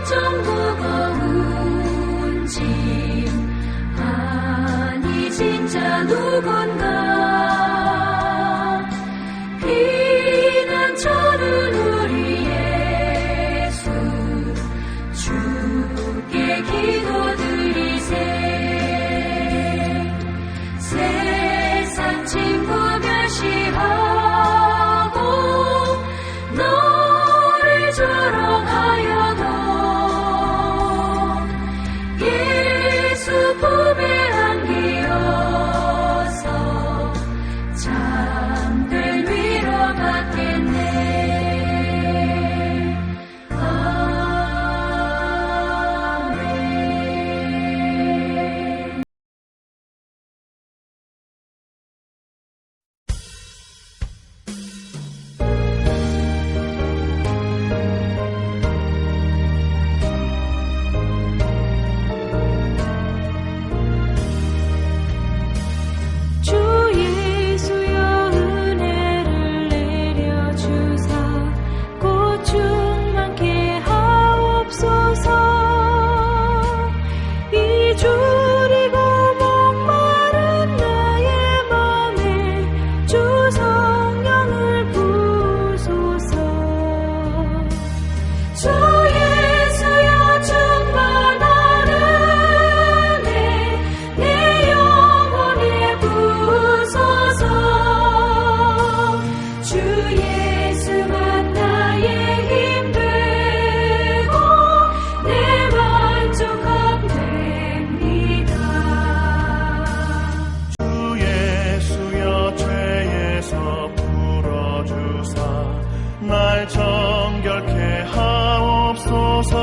걱정 무거운 짐 아니 진짜 누군가 피난처는 우리 예수 주께 기도드리세 세상 친구 멸시하고 너를 조롱하여도 예수 품에 안기어서 잠들 위로받겠네. 아멘. 주 예수여 은혜를 내려주사 곧 충만케 하옵소서. 이주리고 목마른 나의 맘에 주 성령을 부소서. 주 예수여 충만한 은혜 내 영혼에 부소서. 주 예수만 나의 힘 되고 내 만족함 됩니다. 주 예수여 죄에서 풀어주사 날 정결케 하옵소서.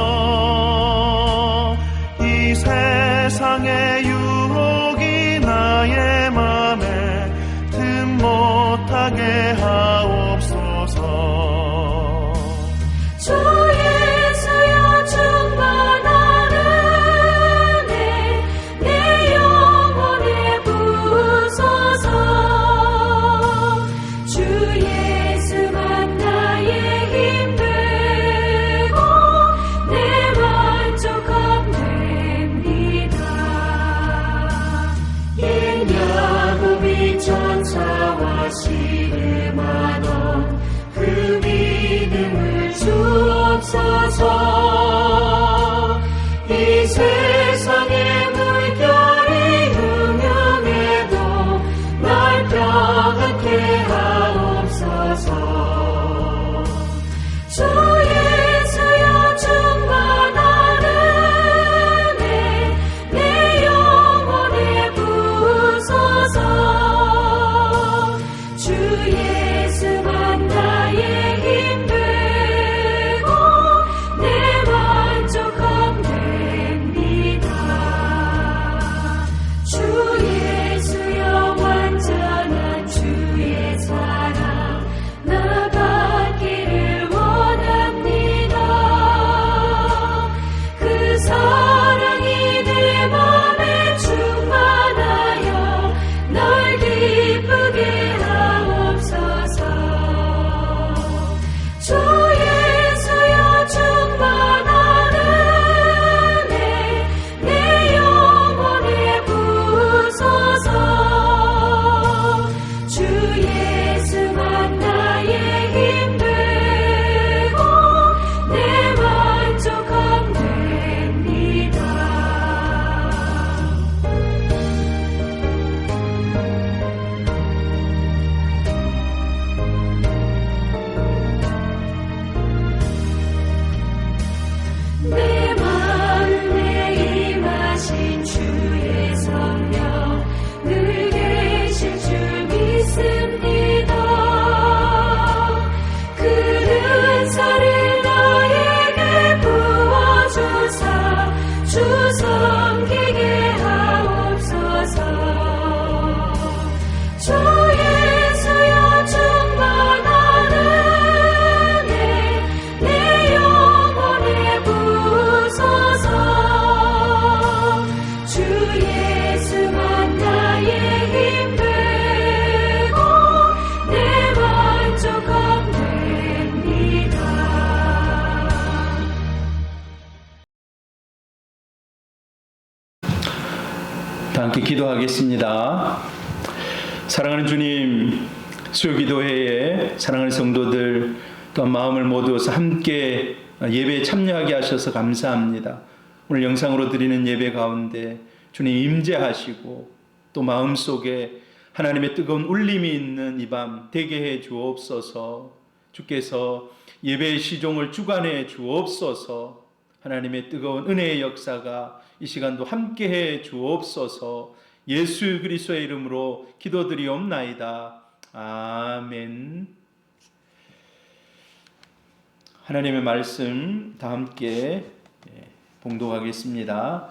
이 세상의 유혹이 나의 맘에 틈 못하게 하옵소서. 주 예수여 충만한 은혜 내 영혼에 부소서. 주 예수만 나의 힘 되고 내 만족함 됩니다. 옛 야곱이 천사와 씨름하던 그 믿음을 주옵소서. 이 세상의 물결이 흉흉해도 날 평안케 하옵소서. 주 예수여 충만한 은혜 내 영혼에 부소서. 주 예수만 나의 힘 되고 내 만족함 됩니다. 주 예수여 완전한 주의 사랑 나 받기를 원합니다. 그 사랑이 내 맘에 충만하여 널 기쁘게 하옵소서. 주 예수여 충만한 은혜 내 영혼에 부소서. 주 예수만 나의 힘 되고 내 만족함 됩니다. 내 마음에 임하신 주의 성령 늘 계실 줄 믿습니다. 그 은사를 나에게 부어주사 주 섬기게 하옵소서. 주 예수여 충만한 은혜 내 영혼에 부소서. 다 함께 기도하겠습니다. 사랑하는 주님, 수요기도회에 사랑하는 성도들 또한 마음을 모두어서 함께 예배에 참여하게 하셔서 감사합니다. 오늘 영상으로 드리는 예배 가운데 주님 임재하시고 또 마음속에 하나님의 뜨거운 울림이 있는 이 밤 되게 해 주옵소서. 주께서 예배의 시종을 주관해 주옵소서. 하나님의 뜨거운 은혜의 역사가 이 시간도 함께해 주옵소서. 예수 그리스도의 이름으로 기도드리옵나이다. 아멘. 하나님의 말씀 다 함께 봉독하겠습니다.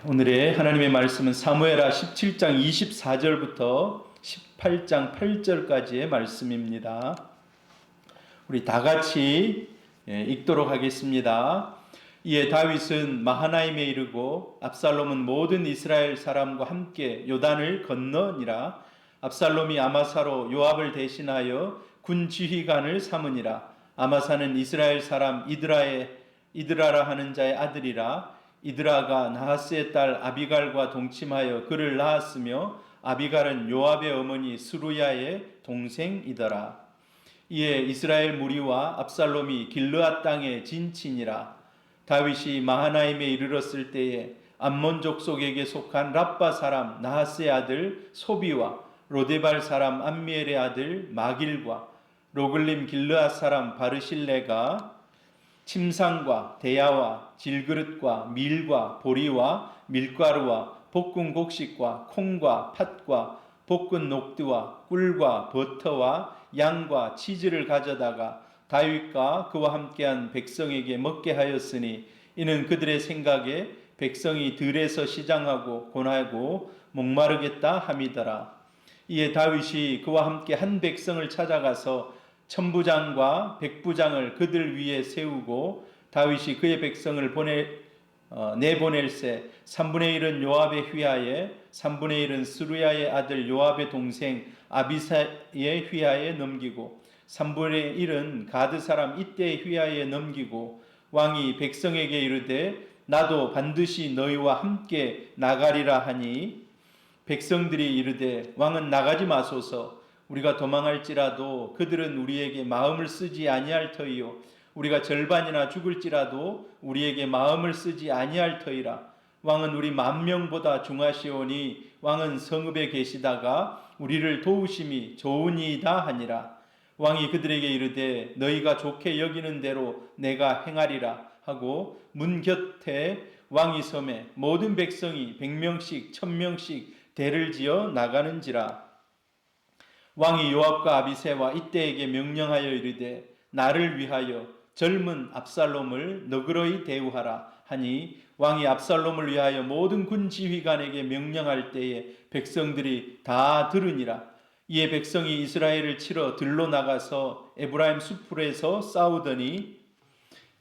오늘의 하나님의 말씀은 사무엘하 17장 24절부터 18장 8절까지의 말씀입니다. 우리 다 같이 읽도록 하겠습니다. 이에 다윗은 마하나임에 이르고 압살롬은 모든 이스라엘 사람과 함께 요단을 건너니라. 압살롬이 아마사로 요압을 대신하여 군 지휘관을 삼으니라. 아마사는 이스라엘 사람 이드라라 하는 자의 아들이라. 이드라가 나하스의 딸 아비갈과 동침하여 그를 낳았으며 아비갈은 요압의 어머니 스루야의 동생이더라. 이에 이스라엘 무리와 압살롬이 길르앗 땅에 진치니라. 다윗이 마하나임에 이르렀을 때에 암몬 족속에게 속한 랍바 사람 나하스의 아들 소비와 로데발 사람 암미엘의 아들 마길과 로글림 길르앗 사람 바르실레가 침상과 대야와 질그릇과 밀과 보리와 밀가루와 볶은 곡식과 콩과 팥과 볶은 녹두와 꿀과 버터와 양과 치즈를 가져다가 다윗과 그와 함께한 백성에게 먹게 하였으니 이는 그들의 생각에 백성이 들에서 시장하고 고나고 목마르겠다 함이더라. 이에 다윗이 그와 함께 한 백성을 찾아가서 천부장과 백부장을 그들 위에 세우고 다윗이 그의 백성을 내보낼세 3분의 1은 요압의 휘하에 3분의 1은 스루야의 아들 요압의 동생 아비사의 휘하에 넘기고 3분의 1은 가드 사람 이때의 휘하에 넘기고 왕이 백성에게 이르되 나도 반드시 너희와 함께 나가리라 하니 백성들이 이르되 왕은 나가지 마소서. 우리가 도망할지라도 그들은 우리에게 마음을 쓰지 아니할 터이요 우리가 절반이나 죽을지라도 우리에게 마음을 쓰지 아니할 터이라. 왕은 우리 10,000명보다 중하시오니 왕은 성읍에 계시다가 우리를 도우심이 좋으니이다 하니라. 왕이 그들에게 이르되 너희가 좋게 여기는 대로 내가 행하리라 하고 문 곁에 왕이 섬에 모든 백성이 100명씩 1000명씩 대를 지어 나가는지라. 왕이 요압과 아비새와 이때에게 명령하여 이르되 나를 위하여 젊은 압살롬을 너그러이 대우하라 하니 왕이 압살롬을 위하여 모든 군 지휘관에게 명령할 때에 백성들이 다 들으니라. 이에 백성이 이스라엘을 치러 들로 나가서 에브라임 숲풀에서 싸우더니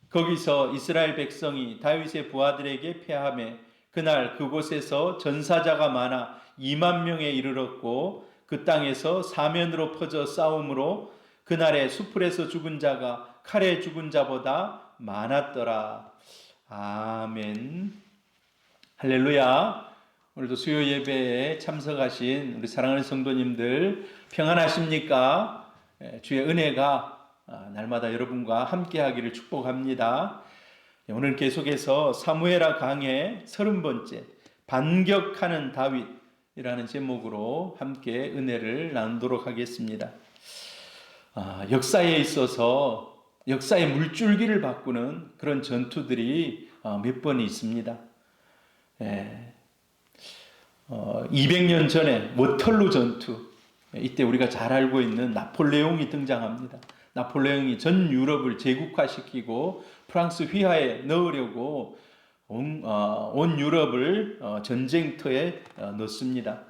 거기서 이스라엘 백성이 다윗의 부하들에게 패하매 그날 그곳에서 전사자가 많아 20,000명에 이르렀고 그 땅에서 사면으로 퍼져 싸움으로 그날에 숲풀에서 죽은 자가 칼에 죽은 자보다 많았더라. 아멘. 할렐루야. 오늘도 수요 예배에 참석하신 우리 사랑하는 성도님들 평안하십니까? 주의 은혜가 날마다 여러분과 함께하기를 축복합니다. 오늘 계속해서 사무엘하 강해 30번째 반격하는 다윗이라는 제목으로 함께 은혜를 나누도록 하겠습니다. 역사에 있어서 역사의 물줄기를 바꾸는 그런 전투들이 몇 번 있습니다. 200년 전에 워털루 전투, 이때 우리가 잘 알고 있는 나폴레옹이 등장합니다. 나폴레옹이 전 유럽을 제국화시키고 프랑스 휘하에 넣으려고 온 유럽을 전쟁터에 넣습니다.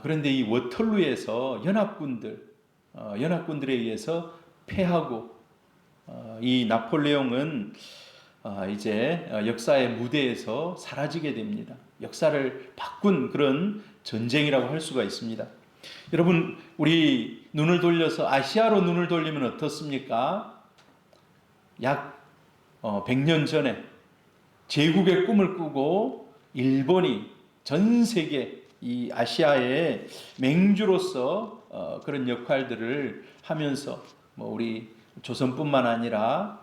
그런데 이 워털루에서 연합군들에 의해서 패하고 이 나폴레옹은 이제 역사의 무대에서 사라지게 됩니다. 역사를 바꾼 그런 전쟁이라고 할 수가 있습니다. 여러분, 우리 눈을 돌려서 아시아로 눈을 돌리면 어떻습니까? 약 100년 전에 제국의 꿈을 꾸고 일본이 전 세계 이 아시아의 맹주로서 그런 역할들을 하면서 뭐 우리 조선뿐만 아니라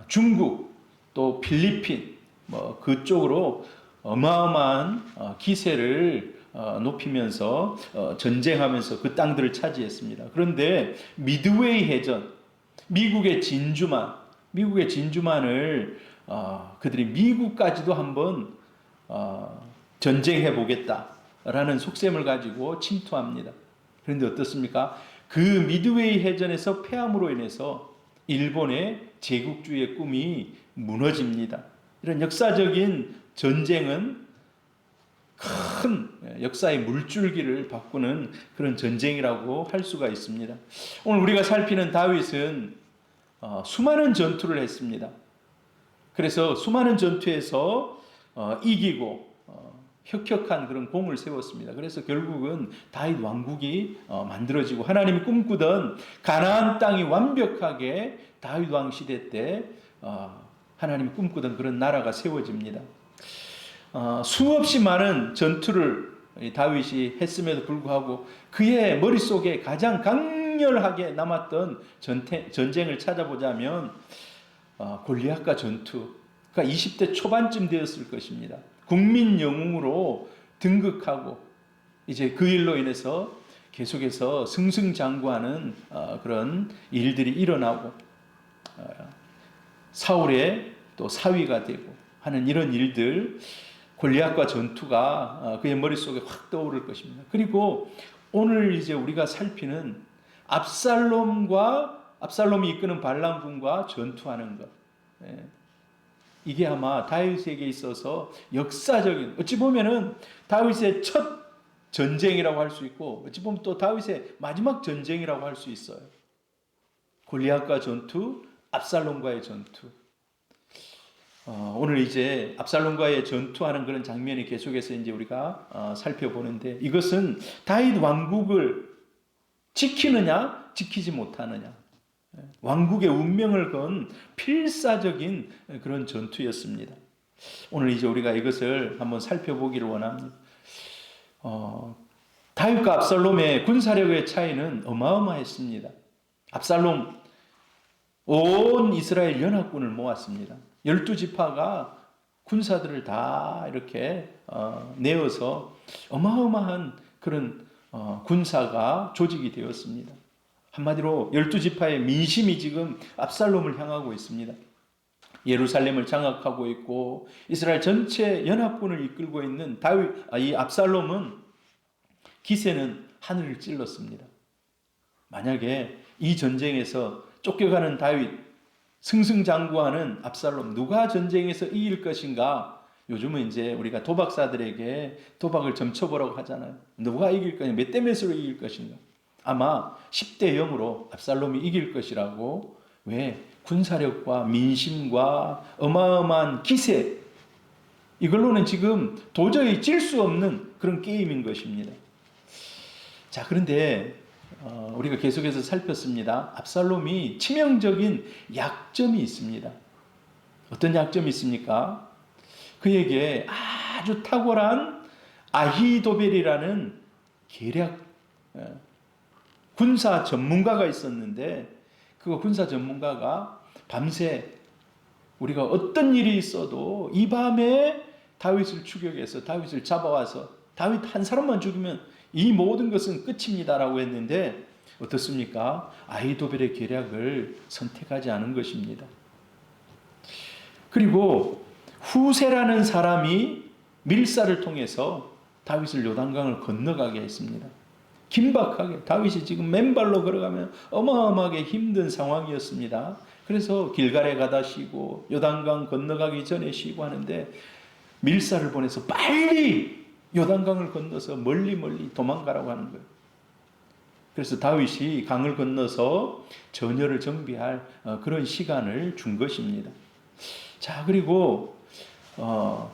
중국 또 필리핀 뭐 그쪽으로 어마어마한 기세를 높이면서 전쟁하면서 그 땅들을 차지했습니다. 그런데 미드웨이 해전, 미국의 진주만을 그들이 미국까지도 한번 전쟁해 보겠다라는 속셈을 가지고 침투합니다. 그런데 어떻습니까? 그 미드웨이 해전에서 패함으로 인해서 일본의 제국주의의 꿈이 무너집니다. 이런 역사적인 전쟁은 큰 역사의 물줄기를 바꾸는 그런 전쟁이라고 할 수가 있습니다. 오늘 우리가 살피는 다윗은 수많은 전투를 했습니다. 그래서 수많은 전투에서 이기고 혁혁한 그런 공을 세웠습니다. 그래서 결국은 다윗 왕국이 만들어지고 하나님이 꿈꾸던 가나안 땅이 완벽하게 다윗 왕 시대 때 하나님이 꿈꾸던 그런 나라가 세워집니다. 수없이 많은 전투를 다윗이 했음에도 불구하고 그의 머릿속에 가장 강렬하게 남았던 전쟁을 찾아보자면 골리앗과 전투, 그러니까 20대 초반쯤 되었을 것입니다. 국민 영웅으로 등극하고 이제 그 일로 인해서 계속해서 승승장구하는 그런 일들이 일어나고 사울의 또 사위가 되고 하는 이런 일들, 골리앗과 전투가 그의 머릿속에 확 떠오를 것입니다. 그리고 오늘 이제 우리가 살피는 압살롬이 이끄는 반란군과 전투하는 것. 이게 아마 다윗에게 있어서 역사적인, 어찌 보면은 다윗의 첫 전쟁이라고 할 수 있고 어찌 보면 또 다윗의 마지막 전쟁이라고 할 수 있어요. 골리앗과 전투, 압살롬과의 전투. 오늘 이제 압살롬과의 전투하는 그런 장면이 계속해서 이제 우리가 살펴보는데, 이것은 다윗 왕국을 지키느냐 지키지 못하느냐, 왕국의 운명을 건 필사적인 그런 전투였습니다. 오늘 이제 우리가 이것을 한번 살펴보기를 원합니다. 다윗과 압살롬의 군사력의 차이는 어마어마했습니다. 압살롬 온 이스라엘 연합군을 모았습니다. 12지파가 군사들을 다 이렇게 내어서 어마어마한 그런 군사가 조직이 되었습니다. 한마디로 12지파의 민심이 지금 압살롬을 향하고 있습니다. 예루살렘을 장악하고 있고 이스라엘 전체 연합군을 이끌고 있는 이 압살롬은 기세는 하늘을 찔렀습니다. 만약에 이 전쟁에서 쫓겨가는 다윗, 승승장구하는 압살롬, 누가 전쟁에서 이길 것인가? 요즘은 이제 우리가 도박사들에게 도박을 점쳐보라고 하잖아요. 누가 이길 것인가? 몇 대 몇으로 이길 것인가? 아마 10대 0으로 압살롬이 이길 것이라고. 왜? 군사력과 민심과 어마어마한 기세, 이걸로는 지금 도저히 질 수 없는 그런 게임인 것입니다. 자, 그런데 우리가 계속해서 살폈습니다. 압살롬이 치명적인 약점이 있습니다. 어떤 약점이 있습니까? 그에게 아주 탁월한 아히도벨이라는 계략 군사 전문가가 있었는데, 그 군사 전문가가 밤새 우리가 어떤 일이 있어도 이 밤에 다윗을 추격해서 다윗을 잡아와서 다윗 한 사람만 죽이면 이 모든 것은 끝입니다라고 했는데, 어떻습니까? 아히도벨의 계략을 선택하지 않은 것입니다. 그리고 후세라는 사람이 밀사를 통해서 다윗을 요단강을 건너가게 했습니다. 긴박하게 다윗이 지금 맨발로 걸어가면 어마어마하게 힘든 상황이었습니다. 그래서 길갈에 가다 쉬고 요단강 건너가기 전에 쉬고 하는데, 밀사를 보내서 빨리 요단강을 건너서 멀리 도망가라고 하는 거예요. 그래서 다윗이 강을 건너서 전열을 정비할 그런 시간을 준 것입니다. 자, 그리고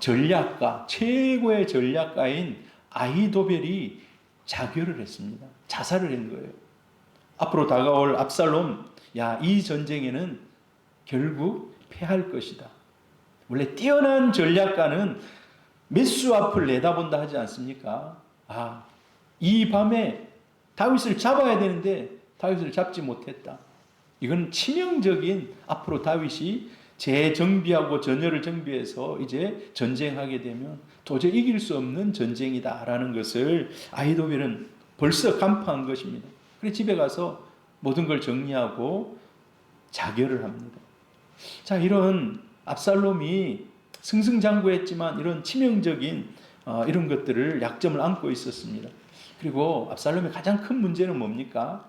전략가, 최고의 전략가인 아히도벨이 자결을 했습니다. 자살을 한 거예요. 앞으로 다가올 압살롬, 이 전쟁에는 결국 패할 것이다. 원래 뛰어난 전략가는 메수 앞을 내다본다 하지 않습니까? 이 밤에 다윗을 잡아야 되는데 다윗을 잡지 못했다. 이건 치명적인, 앞으로 다윗이 재정비하고 전열을 정비해서 이제 전쟁하게 되면 도저히 이길 수 없는 전쟁이다라는 것을 아히도벨은 벌써 간파한 것입니다. 그래서 집에 가서 모든 걸 정리하고 자결을 합니다. 자, 이런 압살롬이 승승장구했지만 이런 치명적인 이런 것들을, 약점을 안고 있었습니다. 그리고 압살롬의 가장 큰 문제는 뭡니까?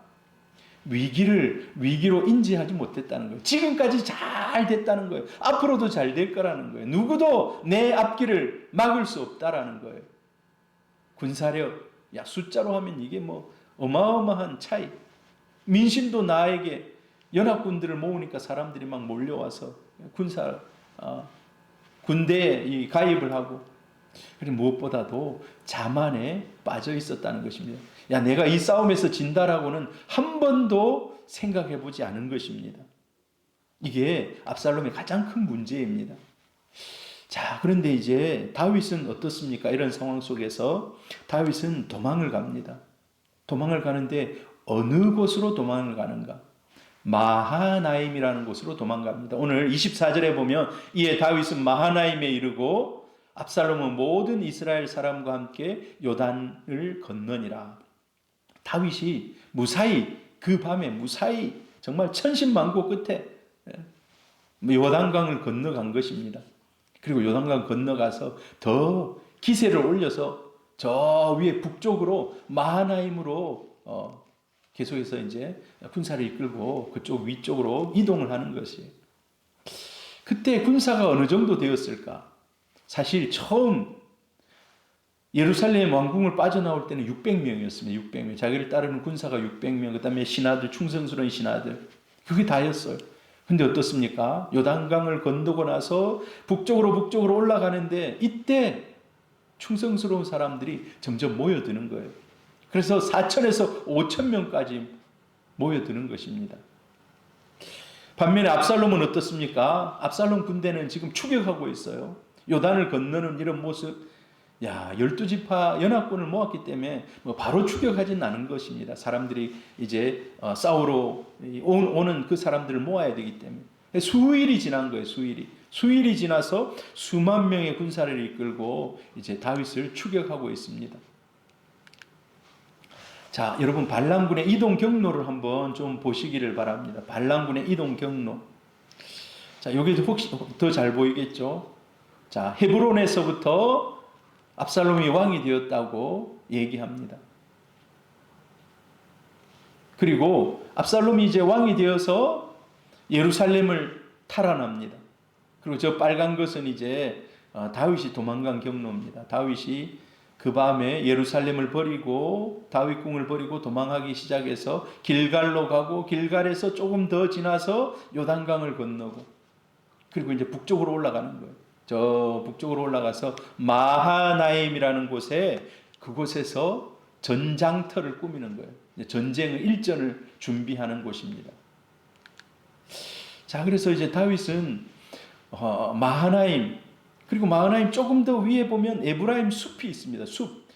위기로 인지하지 못했다는 거예요. 지금까지 잘 됐다는 거예요. 앞으로도 잘 될 거라는 거예요. 누구도 내 앞길을 막을 수 없다라는 거예요. 군사력, 숫자로 하면 이게 뭐 어마어마한 차이. 민심도 나에게, 연합군들을 모으니까 사람들이 막 몰려와서 군대에 가입을 하고, 그리고 무엇보다도 자만에 빠져 있었다는 것입니다. 내가 이 싸움에서 진다라고는 한 번도 생각해 보지 않은 것입니다. 이게 압살롬의 가장 큰 문제입니다. 자, 그런데 이제 다윗은 어떻습니까? 이런 상황 속에서 다윗은 도망을 갑니다. 도망을 가는데 어느 곳으로 도망을 가는가? 마하나임이라는 곳으로 도망갑니다. 오늘 24절에 보면 이에 다윗은 마하나임에 이르고 압살롬은 모든 이스라엘 사람과 함께 요단을 건너니라. 다윗이 무사히, 그 밤에 무사히 정말 천신만고 끝에 요단강을 건너간 것입니다. 그리고 요단강 건너가서 더 기세를 올려서 저 위에 북쪽으로 마하나임으로 계속해서 이제 군사를 이끌고 그쪽 위쪽으로 이동을 하는 것이에요. 그때 군사가 어느 정도 되었을까? 사실 처음 예루살렘 왕궁을 빠져나올 때는 600명이었습니다. 600명. 자기를 따르는 군사가 600명, 그 다음에 신하들, 충성스러운 신하들. 그게 다였어요. 근데 어떻습니까? 요단강을 건너고 나서 북쪽으로 올라가는데 이때 충성스러운 사람들이 점점 모여드는 거예요. 그래서 4천에서 5천 명까지 모여드는 것입니다. 반면에 압살롬은 어떻습니까? 압살롬 군대는 지금 추격하고 있어요. 요단을 건너는 이런 모습, 12지파 연합군을 모았기 때문에 바로 추격하지는 않은 것입니다. 사람들이 이제 싸우러 오는 그 사람들을 모아야 되기 때문에. 수일이 지난 거예요, 수일이 지나서 수만 명의 군사를 이끌고 이제 다윗을 추격하고 있습니다. 자, 여러분 반란군의 이동 경로를 한번 좀 보시기를 바랍니다. 반란군의 이동 경로. 자, 여기도 혹시 더 잘 보이겠죠? 자, 헤브론에서부터 압살롬이 왕이 되었다고 얘기합니다. 그리고 압살롬이 이제 왕이 되어서 예루살렘을 탈환합니다. 그리고 저 빨간 것은 이제 다윗이 도망간 경로입니다. 다윗이 그 밤에 예루살렘을 버리고 다윗궁을 버리고 도망하기 시작해서 길갈로 가고 길갈에서 조금 더 지나서 요단강을 건너고 그리고 이제 북쪽으로 올라가는 거예요. 저 북쪽으로 올라가서 마하나임이라는 곳에 그곳에서 전장터를 꾸미는 거예요. 전쟁의 일전을 준비하는 곳입니다. 자, 그래서 이제 다윗은 마하나임, 그리고 마하나임 조금 더 위에 보면 에브라임 숲이 있습니다.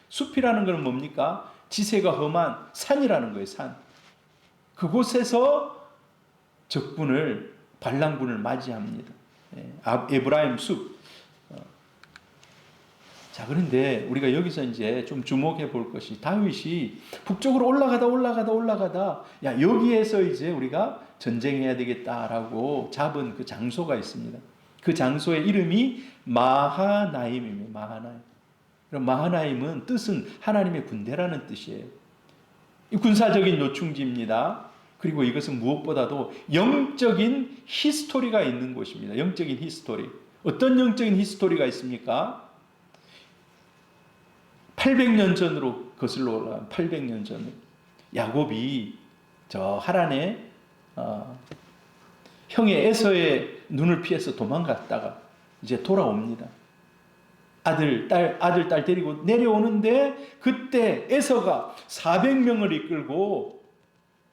숲이라는 건 뭡니까? 지세가 험한 산이라는 거예요. 산. 그곳에서 적군을, 반란군을 맞이합니다. 에브라임 숲. 자, 그런데 우리가 여기서 이제 좀 주목해 볼 것이, 다윗이 북쪽으로 올라가다 여기에서 이제 우리가 전쟁해야 되겠다라고 잡은 그 장소가 있습니다. 그 장소의 이름이 마하나임입니다. 마하나임. 그럼 마하나임은 뜻은 하나님의 군대라는 뜻이에요. 이 군사적인 요충지입니다. 그리고 이것은 무엇보다도 영적인 히스토리가 있는 곳입니다. 영적인 히스토리. 어떤 영적인 히스토리가 있습니까? 800년 전으로 거슬러 올라간 800년 전으로 야곱이 저 하란에 형의 에서의 눈을 피해서 도망갔다가 이제 돌아옵니다. 아들, 딸 데리고 내려오는데 그때 에서가 400명을 이끌고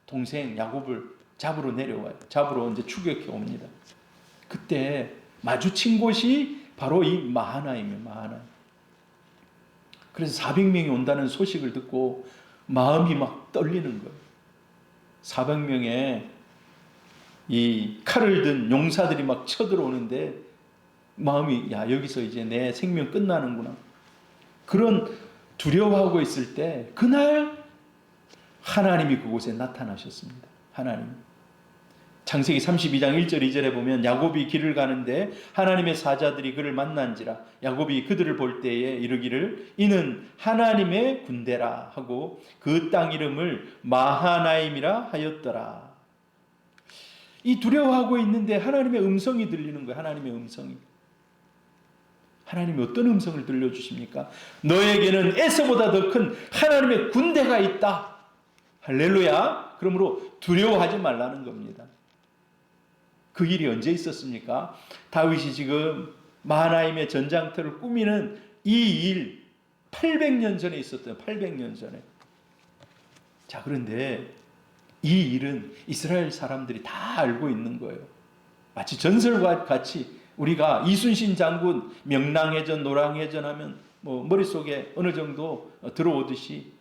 동생 야곱을 잡으러 내려와요. 잡으러 이제 추격해 옵니다. 그때 마주친 곳이 바로 이 마하나임이에요. 마하나임. 그래서 400명이 온다는 소식을 듣고 마음이 막 떨리는 거예요. 400명의 이 칼을 든 용사들이 막 쳐들어오는데 마음이 야 여기서 이제 내 생명 끝나는구나. 그런 두려워하고 있을 때 그날 하나님이 그곳에 나타나셨습니다. 하나님. 창세기 32장 1절 2절에 보면 야곱이 길을 가는데 하나님의 사자들이 그를 만난지라 야곱이 그들을 볼 때에 이르기를 이는 하나님의 군대라 하고 그 땅 이름을 마하나임이라 하였더라. 이 두려워하고 있는데 하나님의 음성이 들리는 거예요. 하나님의 음성이. 하나님이 어떤 음성을 들려주십니까? 너에게는 에서보다 더 큰 하나님의 군대가 있다. 할렐루야. 그러므로 두려워하지 말라는 겁니다. 그 일이 언제 있었습니까? 다윗이 지금 마하나임의 전장터를 꾸미는 이 일 800년 전에 있었대요. 800년 전에. 자, 그런데 이 일은 이스라엘 사람들이 다 알고 있는 거예요. 마치 전설과 같이 우리가 이순신 장군 명랑해전, 노랑해전 하면 뭐 머릿속에 어느 정도 들어오듯이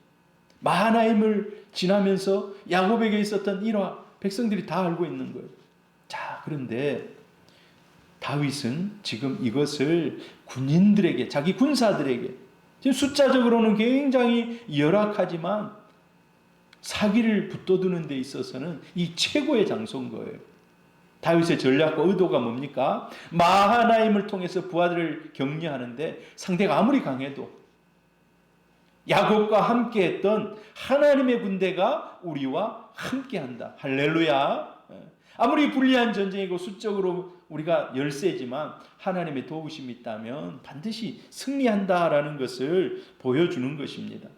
마하나임을 지나면서 야곱에게 있었던 일화 백성들이 다 알고 있는 거예요. 자, 그런데 다윗은 지금 이것을 군인들에게, 자기 군사들에게, 지금 숫자적으로는 굉장히 열악하지만 사기를 붙돋우는 데 있어서는 이 최고의 장소인 거예요. 다윗의 전략과 의도가 뭡니까? 마하나임을 통해서 부하들을 격려하는데 상대가 아무리 강해도 야곱과 함께했던 하나님의 군대가 우리와 함께한다. 할렐루야. 아무리 불리한 전쟁이고 수적으로 우리가 열세지만 하나님의 도우심이 있다면 반드시 승리한다라는 것을 보여주는 것입니다.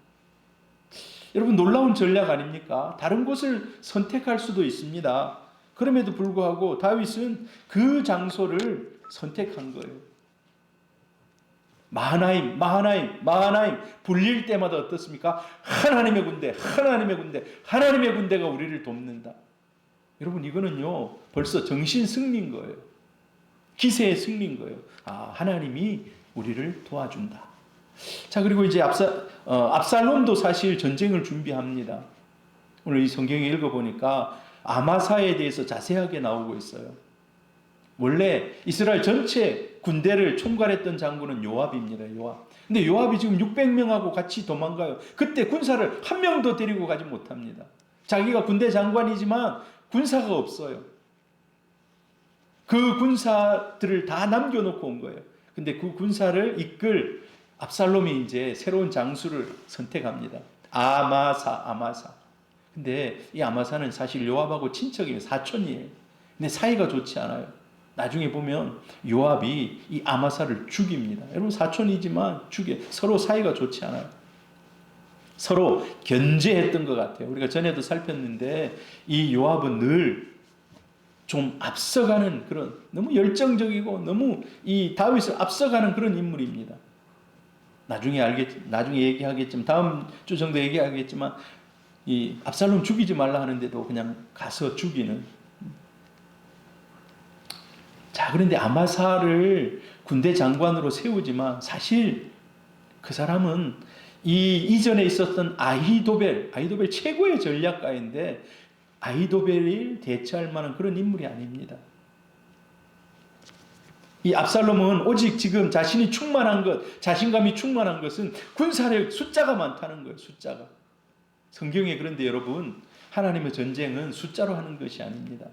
여러분 놀라운 전략 아닙니까? 다른 곳을 선택할 수도 있습니다. 그럼에도 불구하고 다윗은 그 장소를 선택한 거예요. 마하나임 불릴 때마다 어떻습니까? 하나님의 군대, 하나님의 군대, 하나님의 군대가 우리를 돕는다. 여러분 이거는요 벌써 정신 승리인 거예요. 기세의 승리인 거예요. 아, 하나님이 우리를 도와준다. 자, 그리고 이제 압살롬도 사실 전쟁을 준비합니다. 오늘 이 성경에 읽어보니까 아마사에 대해서 자세하게 나오고 있어요. 원래 이스라엘 전체 군대를 총괄했던 장군은 요압입니다. 요압. 근데 요압이 지금 600명하고 같이 도망가요. 그때 군사를 한 명도 데리고 가지 못합니다. 자기가 군대 장관이지만 군사가 없어요. 그 군사들을 다 남겨놓고 온 거예요. 근데 그 군사를 이끌 압살롬이 이제 새로운 장수를 선택합니다. 아마사. 근데 이 아마사는 사실 요압하고 친척이에요. 사촌이에요. 근데 사이가 좋지 않아요. 나중에 보면 요압이 이 아마사를 죽입니다. 여러분 사촌이지만 서로 사이가 좋지 않아요. 서로 견제했던 것 같아요. 우리가 전에도 살폈는데 이 요압은 늘 좀 앞서가는 그런 너무 열정적이고 너무 이 다윗을 앞서가는 그런 인물입니다. 나중에 얘기하겠지만 다음 주 정도 얘기하겠지만 이 압살롬 죽이지 말라 하는데도 그냥 가서 죽이는. 자, 그런데 아마사를 군대 장관으로 세우지만 사실 그 사람은 이전에 있었던 아히도벨 최고의 전략가인데 아히도벨을 대체할 만한 그런 인물이 아닙니다. 이 압살롬은 오직 지금 자신감이 충만한 것은 군사력 숫자가 많다는 거예요. 숫자가. 성경에 그런데 여러분 하나님의 전쟁은 숫자로 하는 것이 아닙니다.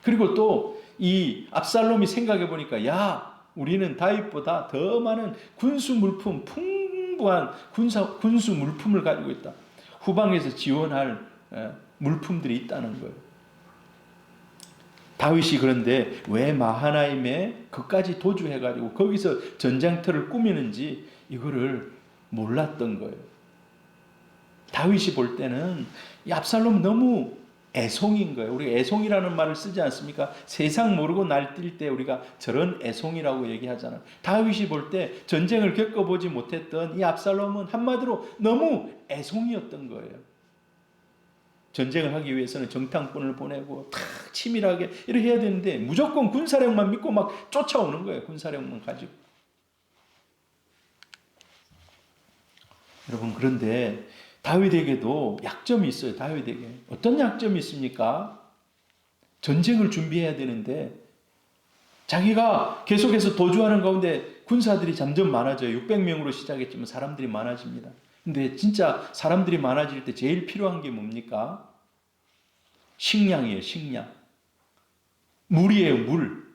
그리고 또 이 압살롬이 생각해 보니까 우리는 다윗보다 더 많은 군수 물품, 풍부한 군수 물품을 가지고 있다. 후방에서 지원할 물품들이 있다는 거예요. 다윗이 그런데 왜 마하나임에 그까지 도주해가지고 거기서 전장터를 꾸미는지 이거를 몰랐던 거예요. 다윗이 볼 때는 이 압살롬은 너무 애송인 거예요. 우리가 애송이라는 말을 쓰지 않습니까? 세상 모르고 날뛸 때 우리가 저런 애송이라고 얘기하잖아요. 다윗이 볼 때 전쟁을 겪어보지 못했던 이 압살롬은 한마디로 너무 애송이었던 거예요. 전쟁을 하기 위해서는 정탐꾼을 보내고 탁 치밀하게 이렇게 해야 되는데 무조건 군사력만 믿고 막 쫓아오는 거예요. 군사력만 가지고. 여러분, 그런데 다윗에게도 약점이 있어요. 다윗에게 어떤 약점이 있습니까? 전쟁을 준비해야 되는데 자기가 계속해서 도주하는 가운데 군사들이 점점 많아져요. 600명으로 시작했지만 사람들이 많아집니다. 근데 진짜 사람들이 많아질 때 제일 필요한 게 뭡니까? 식량이에요. 식량. 물이에요. 물.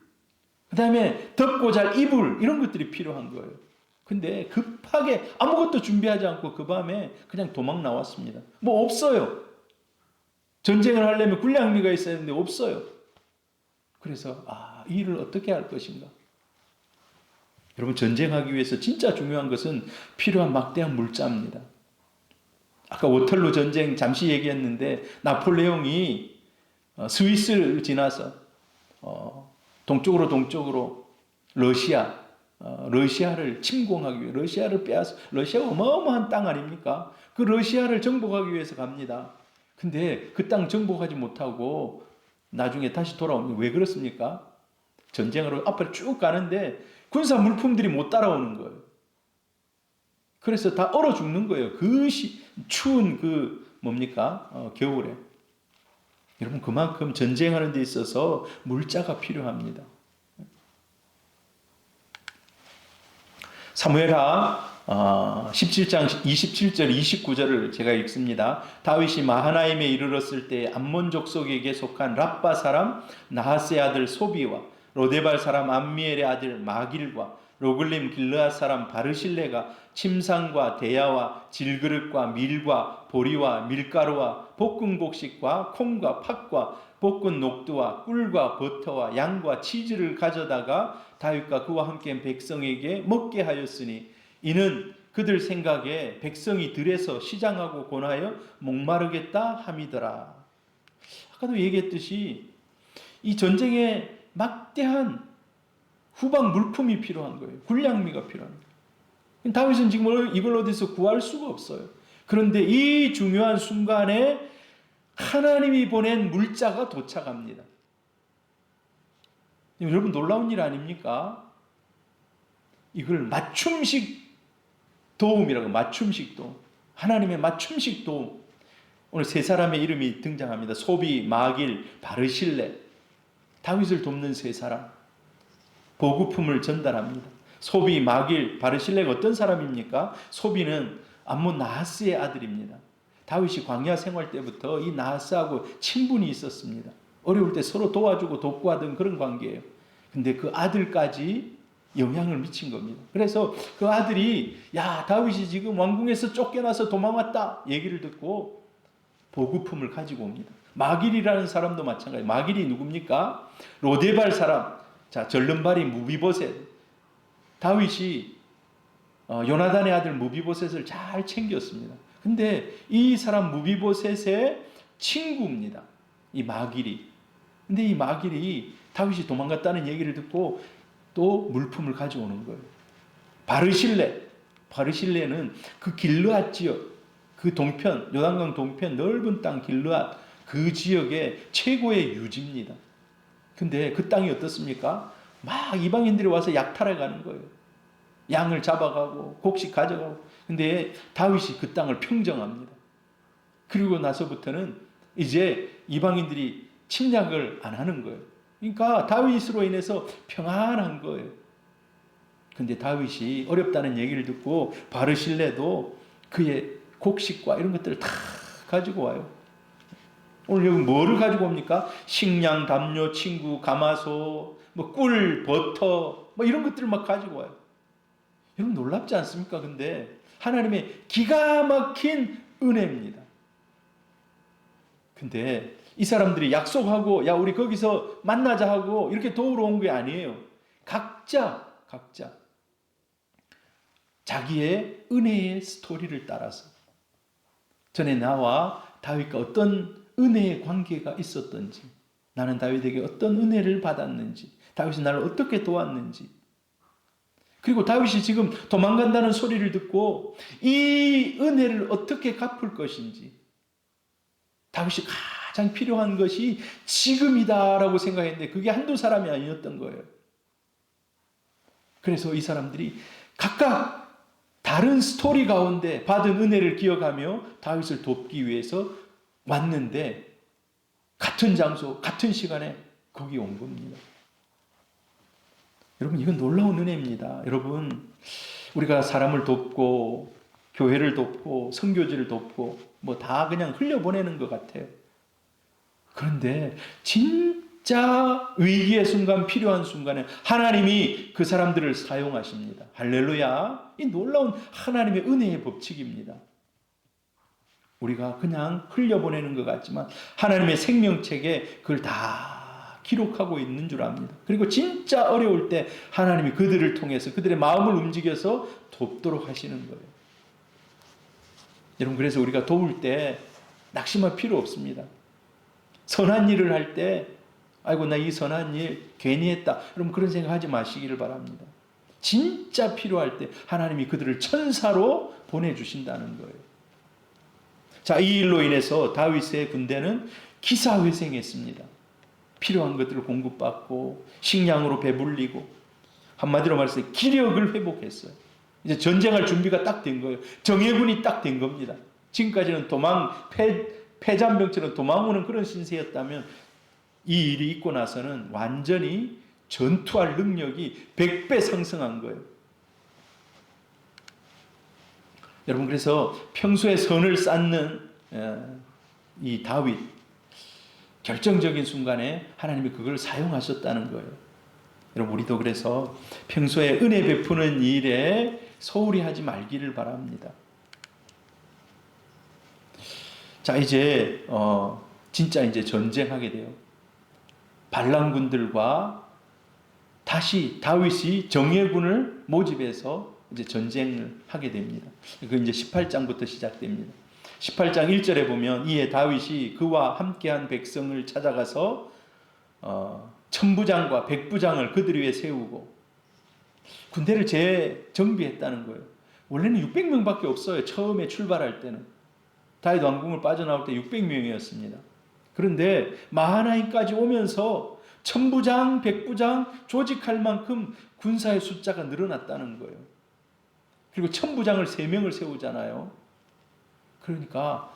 그 다음에 덮고 잘 이불, 이런 것들이 필요한 거예요. 근데 급하게 아무것도 준비하지 않고 그 밤에 그냥 도망 나왔습니다. 뭐 없어요. 전쟁을 하려면 군량미가 있어야 하는데 없어요. 그래서 이 일을 어떻게 할 것인가? 여러분, 전쟁하기 위해서 진짜 중요한 것은 필요한 막대한 물자입니다. 아까 워털루 전쟁 잠시 얘기했는데 나폴레옹이 스위스를 지나서 동쪽으로 러시아를 침공하기 위해 러시아를 빼앗아, 러시아가 어마어마한 땅 아닙니까? 그 러시아를 정복하기 위해서 갑니다. 근데 그 땅 정복하지 못하고 나중에 다시 돌아오는, 왜 그렇습니까? 전쟁으로 앞으로 쭉 가는데 군사 물품들이 못 따라오는 거예요. 그래서 다 얼어 죽는 거예요. 그 추운 겨울에. 여러분, 그만큼 전쟁하는 데 있어서 물자가 필요합니다. 사무엘하 17장 27절 29절을 제가 읽습니다. 다윗이 마하나임에 이르렀을 때 암몬 족속에게 속한 랍바 사람 나하스의 아들 소비와 로데발 사람 암미엘의 아들 마길과 로글림 길르앗 사람 바르실레가 침상과 대야와 질그릇과 밀과 보리와 밀가루와 볶은 곡식과 콩과 팥과 볶은 녹두와 꿀과 버터와 양과 치즈를 가져다가 다윗과 그와 함께 백성에게 먹게 하였으니 이는 그들 생각에 백성이 들에서 시장하고 권하여 목마르겠다 함이더라. 아까도 얘기했듯이 이 전쟁에 막대한 후방 물품이 필요한 거예요. 군량미가 필요한 거예요. 다윗은 지금 이걸 어디서 구할 수가 없어요. 그런데 이 중요한 순간에 하나님이 보낸 물자가 도착합니다. 여러분, 놀라운 일 아닙니까? 이걸 맞춤식 도움이라고, 맞춤식 도움. 하나님의 맞춤식 도움. 오늘 세 사람의 이름이 등장합니다. 소비, 마길, 바르실레. 다윗을 돕는 세 사람. 보급품을 전달합니다. 소비, 마길, 바르실레가 어떤 사람입니까? 소비는 암몬 나하스의 아들입니다. 다윗이 광야 생활 때부터 이 나하스하고 친분이 있었습니다. 어려울 때 서로 도와주고 돕고 하던 그런 관계예요. 근데 그 아들까지 영향을 미친 겁니다. 그래서 그 아들이 다윗이 지금 왕궁에서 쫓겨나서 도망왔다 얘기를 듣고 보급품을 가지고 옵니다. 마길이라는 사람도 마찬가지예요. 마길이 누굽니까? 로데발 사람. 절름발이 무비보셋. 다윗이 요나단의 아들 무비보셋을 잘 챙겼습니다. 근데 이 사람 무비보셋의 친구입니다. 이 마길이. 근데 이 마길이 다윗이 도망갔다는 얘기를 듣고 또 물품을 가져오는 거예요. 바르실레는 그 길르앗 지역, 그 동편, 요단강 동편 넓은 땅 길르앗, 그 지역의 최고의 유지입니다. 근데 그 땅이 어떻습니까? 막 이방인들이 와서 약탈해가는 거예요. 양을 잡아가고 곡식 가져가고. 근데 다윗이 그 땅을 평정합니다. 그리고 나서부터는 이제 이방인들이 침략을 안 하는 거예요. 그러니까 다윗으로 인해서 평안한 거예요. 근데 다윗이 어렵다는 얘기를 듣고 바르실레도 그의 곡식과 이런 것들을 다 가지고 와요. 오늘 여기 뭐를 가지고 옵니까? 식량, 담요, 친구, 가마솥, 꿀, 버터, 이런 것들을 막 가지고 와요. 여러분, 놀랍지 않습니까? 근데 하나님의 기가 막힌 은혜입니다. 근데 이 사람들이 약속하고 우리 거기서 만나자 하고 이렇게 도우러 온 게 아니에요. 각자 자기의 은혜의 스토리를 따라서 전에 나와 다윗과 어떤 은혜의 관계가 있었던지, 나는 다윗에게 어떤 은혜를 받았는지, 다윗이 나를 어떻게 도왔는지, 그리고 다윗이 지금 도망간다는 소리를 듣고 이 은혜를 어떻게 갚을 것인지, 다윗이 가장 필요한 것이 지금이다라고 생각했는데 그게 한두 사람이 아니었던 거예요. 그래서 이 사람들이 각각 다른 스토리 가운데 받은 은혜를 기억하며 다윗을 돕기 위해서 왔는데 같은 장소, 같은 시간에 거기 온 겁니다. 여러분, 이건 놀라운 은혜입니다. 여러분, 우리가 사람을 돕고 교회를 돕고 선교지를 돕고 뭐 다 그냥 흘려보내는 것 같아요. 그런데 진짜 위기의 순간, 필요한 순간에 하나님이 그 사람들을 사용하십니다. 할렐루야. 이 놀라운 하나님의 은혜의 법칙입니다. 우리가 그냥 흘려보내는 것 같지만 하나님의 생명책에 그걸 다 기록하고 있는 줄 압니다. 그리고 진짜 어려울 때 하나님이 그들을 통해서 그들의 마음을 움직여서 돕도록 하시는 거예요. 여러분, 그래서 우리가 도울 때 낙심할 필요 없습니다. 선한 일을 할 때 아이고 나 이 선한 일 괜히 했다, 여러분 그런 생각하지 마시기를 바랍니다. 진짜 필요할 때 하나님이 그들을 천사로 보내주신다는 거예요. 자, 이 일로 인해서 다윗의 군대는 기사회생했습니다. 필요한 것들을 공급받고 식량으로 배불리고 한마디로 말해서 기력을 회복했어요. 이제 전쟁할 준비가 딱 된 거예요. 정예군이 딱 된 겁니다. 지금까지는 패잔병처럼 도망오는 그런 신세였다면 이 일이 있고 나서는 완전히 전투할 능력이 100배 상승한 거예요. 여러분, 그래서 평소에 선을 쌓는 이 다윗, 결정적인 순간에 하나님이 그걸 사용하셨다는 거예요. 여러분, 우리도 그래서 평소에 은혜 베푸는 일에 소홀히 하지 말기를 바랍니다. 자, 이제 진짜 이제 전쟁하게 돼요. 반란군들과 다시 다윗이 정예군을 모집해서 이제 전쟁을 하게 됩니다. 그 이제 18장부터 시작됩니다. 18장 1절에 보면 이에 다윗이 그와 함께한 백성을 찾아가서 천부장과 백부장을 그들 위에 세우고 군대를 재정비했다는 거예요. 원래는 600명밖에 없어요. 처음에 출발할 때는. 다윗 왕궁을 빠져나올 때 600명이었습니다. 그런데 마하나임까지 오면서 천부장, 백부장 조직할 만큼 군사의 숫자가 늘어났다는 거예요. 그리고 천부장을 3명을 세우잖아요. 그러니까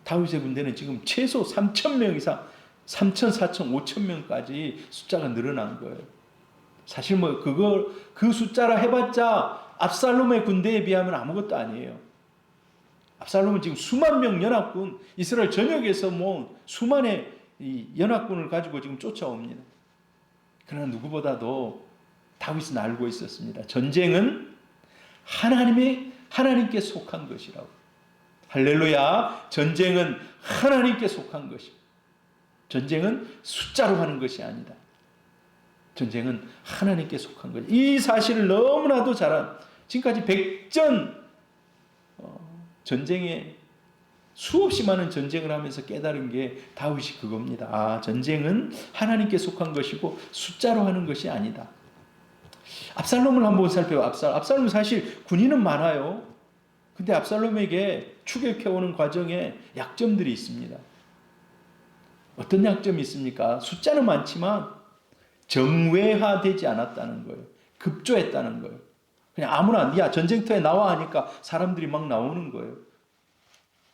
다윗의 군대는 지금 최소 3,000명 이상, 3,000, 4,000, 5,000명까지 숫자가 늘어난 거예요. 사실 그 숫자라 해봤자 압살롬의 군대에 비하면 아무것도 아니에요. 압살롬은 지금 수만 명 연합군, 이스라엘 전역에서 수만의 이 연합군을 가지고 지금 쫓아옵니다. 그러나 누구보다도 다윗은 알고 있었습니다. 전쟁은 하나님께 속한 것이라고. 할렐루야. 전쟁은 하나님께 속한 것이고, 전쟁은 숫자로 하는 것이 아니다. 전쟁은 하나님께 속한 거죠. 이 사실을 너무나도 지금까지 백전 전쟁에 수없이 많은 전쟁을 하면서 깨달은 게 다윗이 그겁니다. 전쟁은 하나님께 속한 것이고 숫자로 하는 것이 아니다. 압살롬을 한번 살펴봐. 압살롬은 사실 군인은 많아요. 근데 압살롬에게 추격해오는 과정에 약점들이 있습니다. 어떤 약점이 있습니까? 숫자는 많지만 정회화되지 않았다는 거예요. 급조했다는 거예요. 그냥 아무나 전쟁터에 나와 하니까 사람들이 막 나오는 거예요.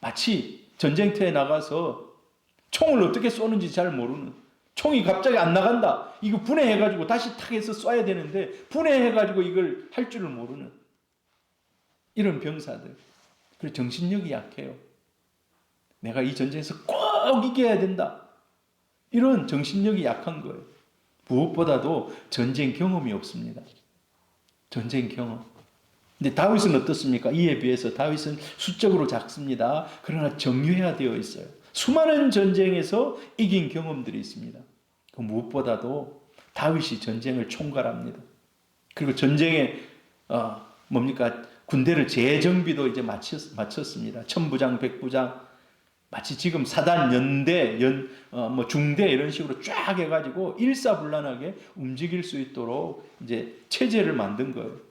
마치 전쟁터에 나가서 총을 어떻게 쏘는지 잘 모르는, 총이 갑자기 안 나간다, 이거 분해해가지고 다시 탁 해서 쏴야 되는데 분해해가지고 이걸 할 줄을 모르는 이런 병사들. 그리고 정신력이 약해요. 내가 이 전쟁에서 꼭 이겨야 된다, 이런 정신력이 약한 거예요. 무엇보다도 전쟁 경험이 없습니다. 전쟁 경험. 근데 다윗은 어떻습니까? 이에 비해서 다윗은 수적으로 작습니다. 그러나 정유화되어 있어요. 수많은 전쟁에서 이긴 경험들이 있습니다. 그 무엇보다도 다윗이 전쟁을 총괄합니다. 그리고 전쟁에 군대를 재정비도 이제 마쳤습니다. 천부장, 백부장, 마치 지금 사단, 연대, 중대 이런 식으로 쫙 해가지고 일사불란하게 움직일 수 있도록 이제 체제를 만든 거예요.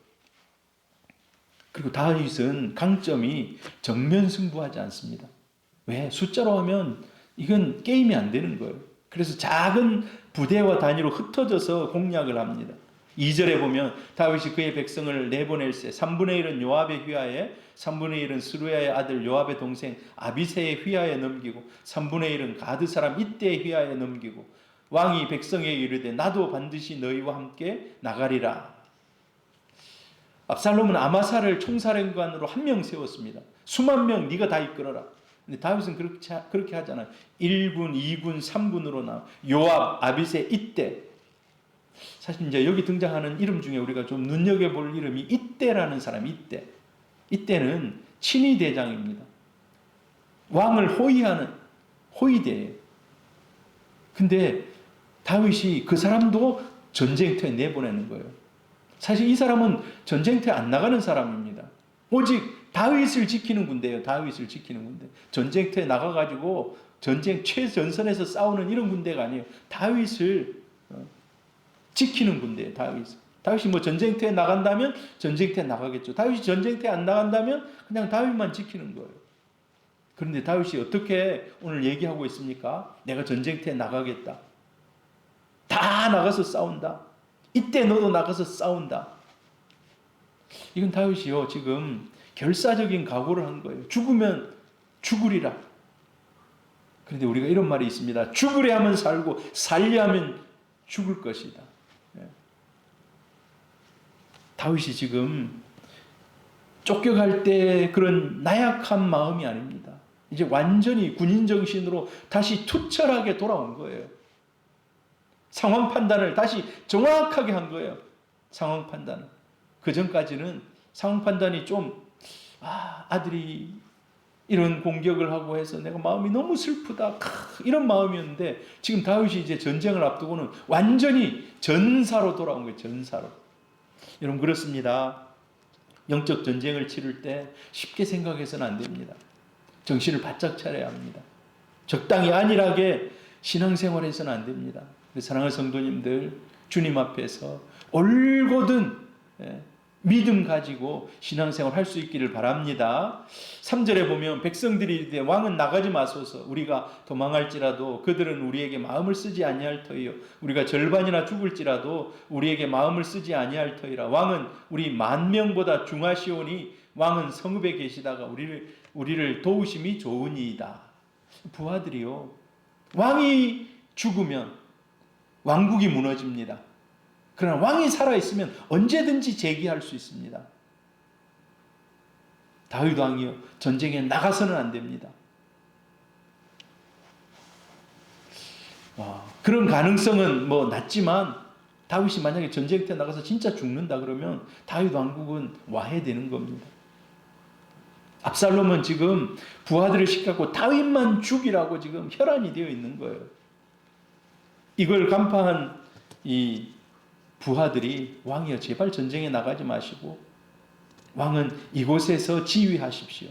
그리고 다윗은 강점이 정면 승부하지 않습니다. 왜? 숫자로 하면 이건 게임이 안 되는 거예요. 그래서 작은 부대와 단위로 흩어져서 공략을 합니다. 2절에 보면 다윗이 그의 백성을 내보낼세 3분의 1은 요압의 휘하에 3분의 1은 스루야의 아들 요압의 동생 아비새의 휘하에 넘기고 3분의 1은 가드 사람 이때의 휘하에 넘기고 왕이 백성에게 이르되 나도 반드시 너희와 함께 나가리라. 압살롬은 아마사를 총사령관으로 한 명 세웠습니다. 수만 명 네가 다 이끌어라. 근데 다윗은 그렇게 하잖아요. 1군, 2군, 3군으로 나 요압, 아비새, 이때. 사실 이제 여기 등장하는 이름 중에 우리가 좀 눈여겨볼 이름이 이때라는 사람이 이때. 이때는 친위 대장입니다. 왕을 호위하는 호위대예요. 근데 다윗이 그 사람도 전쟁터에 내보내는 거예요. 사실 이 사람은 전쟁터에 안 나가는 사람입니다. 오직 다윗을 지키는 군대예요. 다윗을 지키는 군대. 전쟁터에 나가가지고 전쟁 최전선에서 싸우는 이런 군대가 아니에요. 다윗을 지키는 군대예요. 다윗이 뭐 전쟁터에 나간다면 전쟁터에 나가겠죠. 다윗이 전쟁터에 안 나간다면 그냥 다윗만 지키는 거예요. 그런데 다윗이 어떻게 오늘 얘기하고 있습니까? 내가 전쟁터에 나가겠다. 다 나가서 싸운다. 이때 너도 나가서 싸운다. 이건 다윗이요 지금 결사적인 각오를 한 거예요. 죽으면 죽으리라. 그런데 우리가 이런 말이 있습니다. 죽으려 하면 살고 살려 하면 죽을 것이다. 다윗이 지금 쫓겨갈 때 그런 나약한 마음이 아닙니다. 이제 완전히 군인 정신으로 다시 투철하게 돌아온 거예요. 상황 판단을 다시 정확하게 한 거예요. 상황 판단을. 그 전까지는 상황 판단이 좀 아들이 이런 공격을 하고 해서 내가 마음이 너무 슬프다 이런 마음이었는데 지금 다윗이 이제 전쟁을 앞두고는 완전히 전사로 돌아온 거예요. 전사로. 여러분 그렇습니다. 영적 전쟁을 치를 때 쉽게 생각해서는 안 됩니다. 정신을 바짝 차려야 합니다. 적당히 안일하게 신앙생활해서는 안 됩니다. 사랑하는 성도님들 주님 앞에서 올곧은 믿음 가지고 신앙생활 할 수 있기를 바랍니다. 3절에 보면 백성들이 이르되 왕은 나가지 마소서 우리가 도망할지라도 그들은 우리에게 마음을 쓰지 아니할 터이요 우리가 절반이나 죽을지라도 우리에게 마음을 쓰지 아니할 터이라. 왕은 우리 10,000명보다 중하시오니 왕은 성읍에 계시다가 우리를 도우심이 좋으니이다. 부하들이요 왕이 죽으면 왕국이 무너집니다. 그러나 왕이 살아있으면 언제든지 재기할 수 있습니다. 다윗 왕이요 전쟁에 나가서는 안 됩니다. 그런 가능성은 뭐 낮지만 다윗이 만약에 전쟁터에 나가서 진짜 죽는다 그러면 다윗 왕국은 와해되는 겁니다. 압살롬은 지금 부하들을 시켰고 다윗만 죽이라고 지금 혈안이 되어 있는 거예요. 이걸 간파한 이 부하들이 왕이여 제발 전쟁에 나가지 마시고 왕은 이곳에서 지휘하십시오.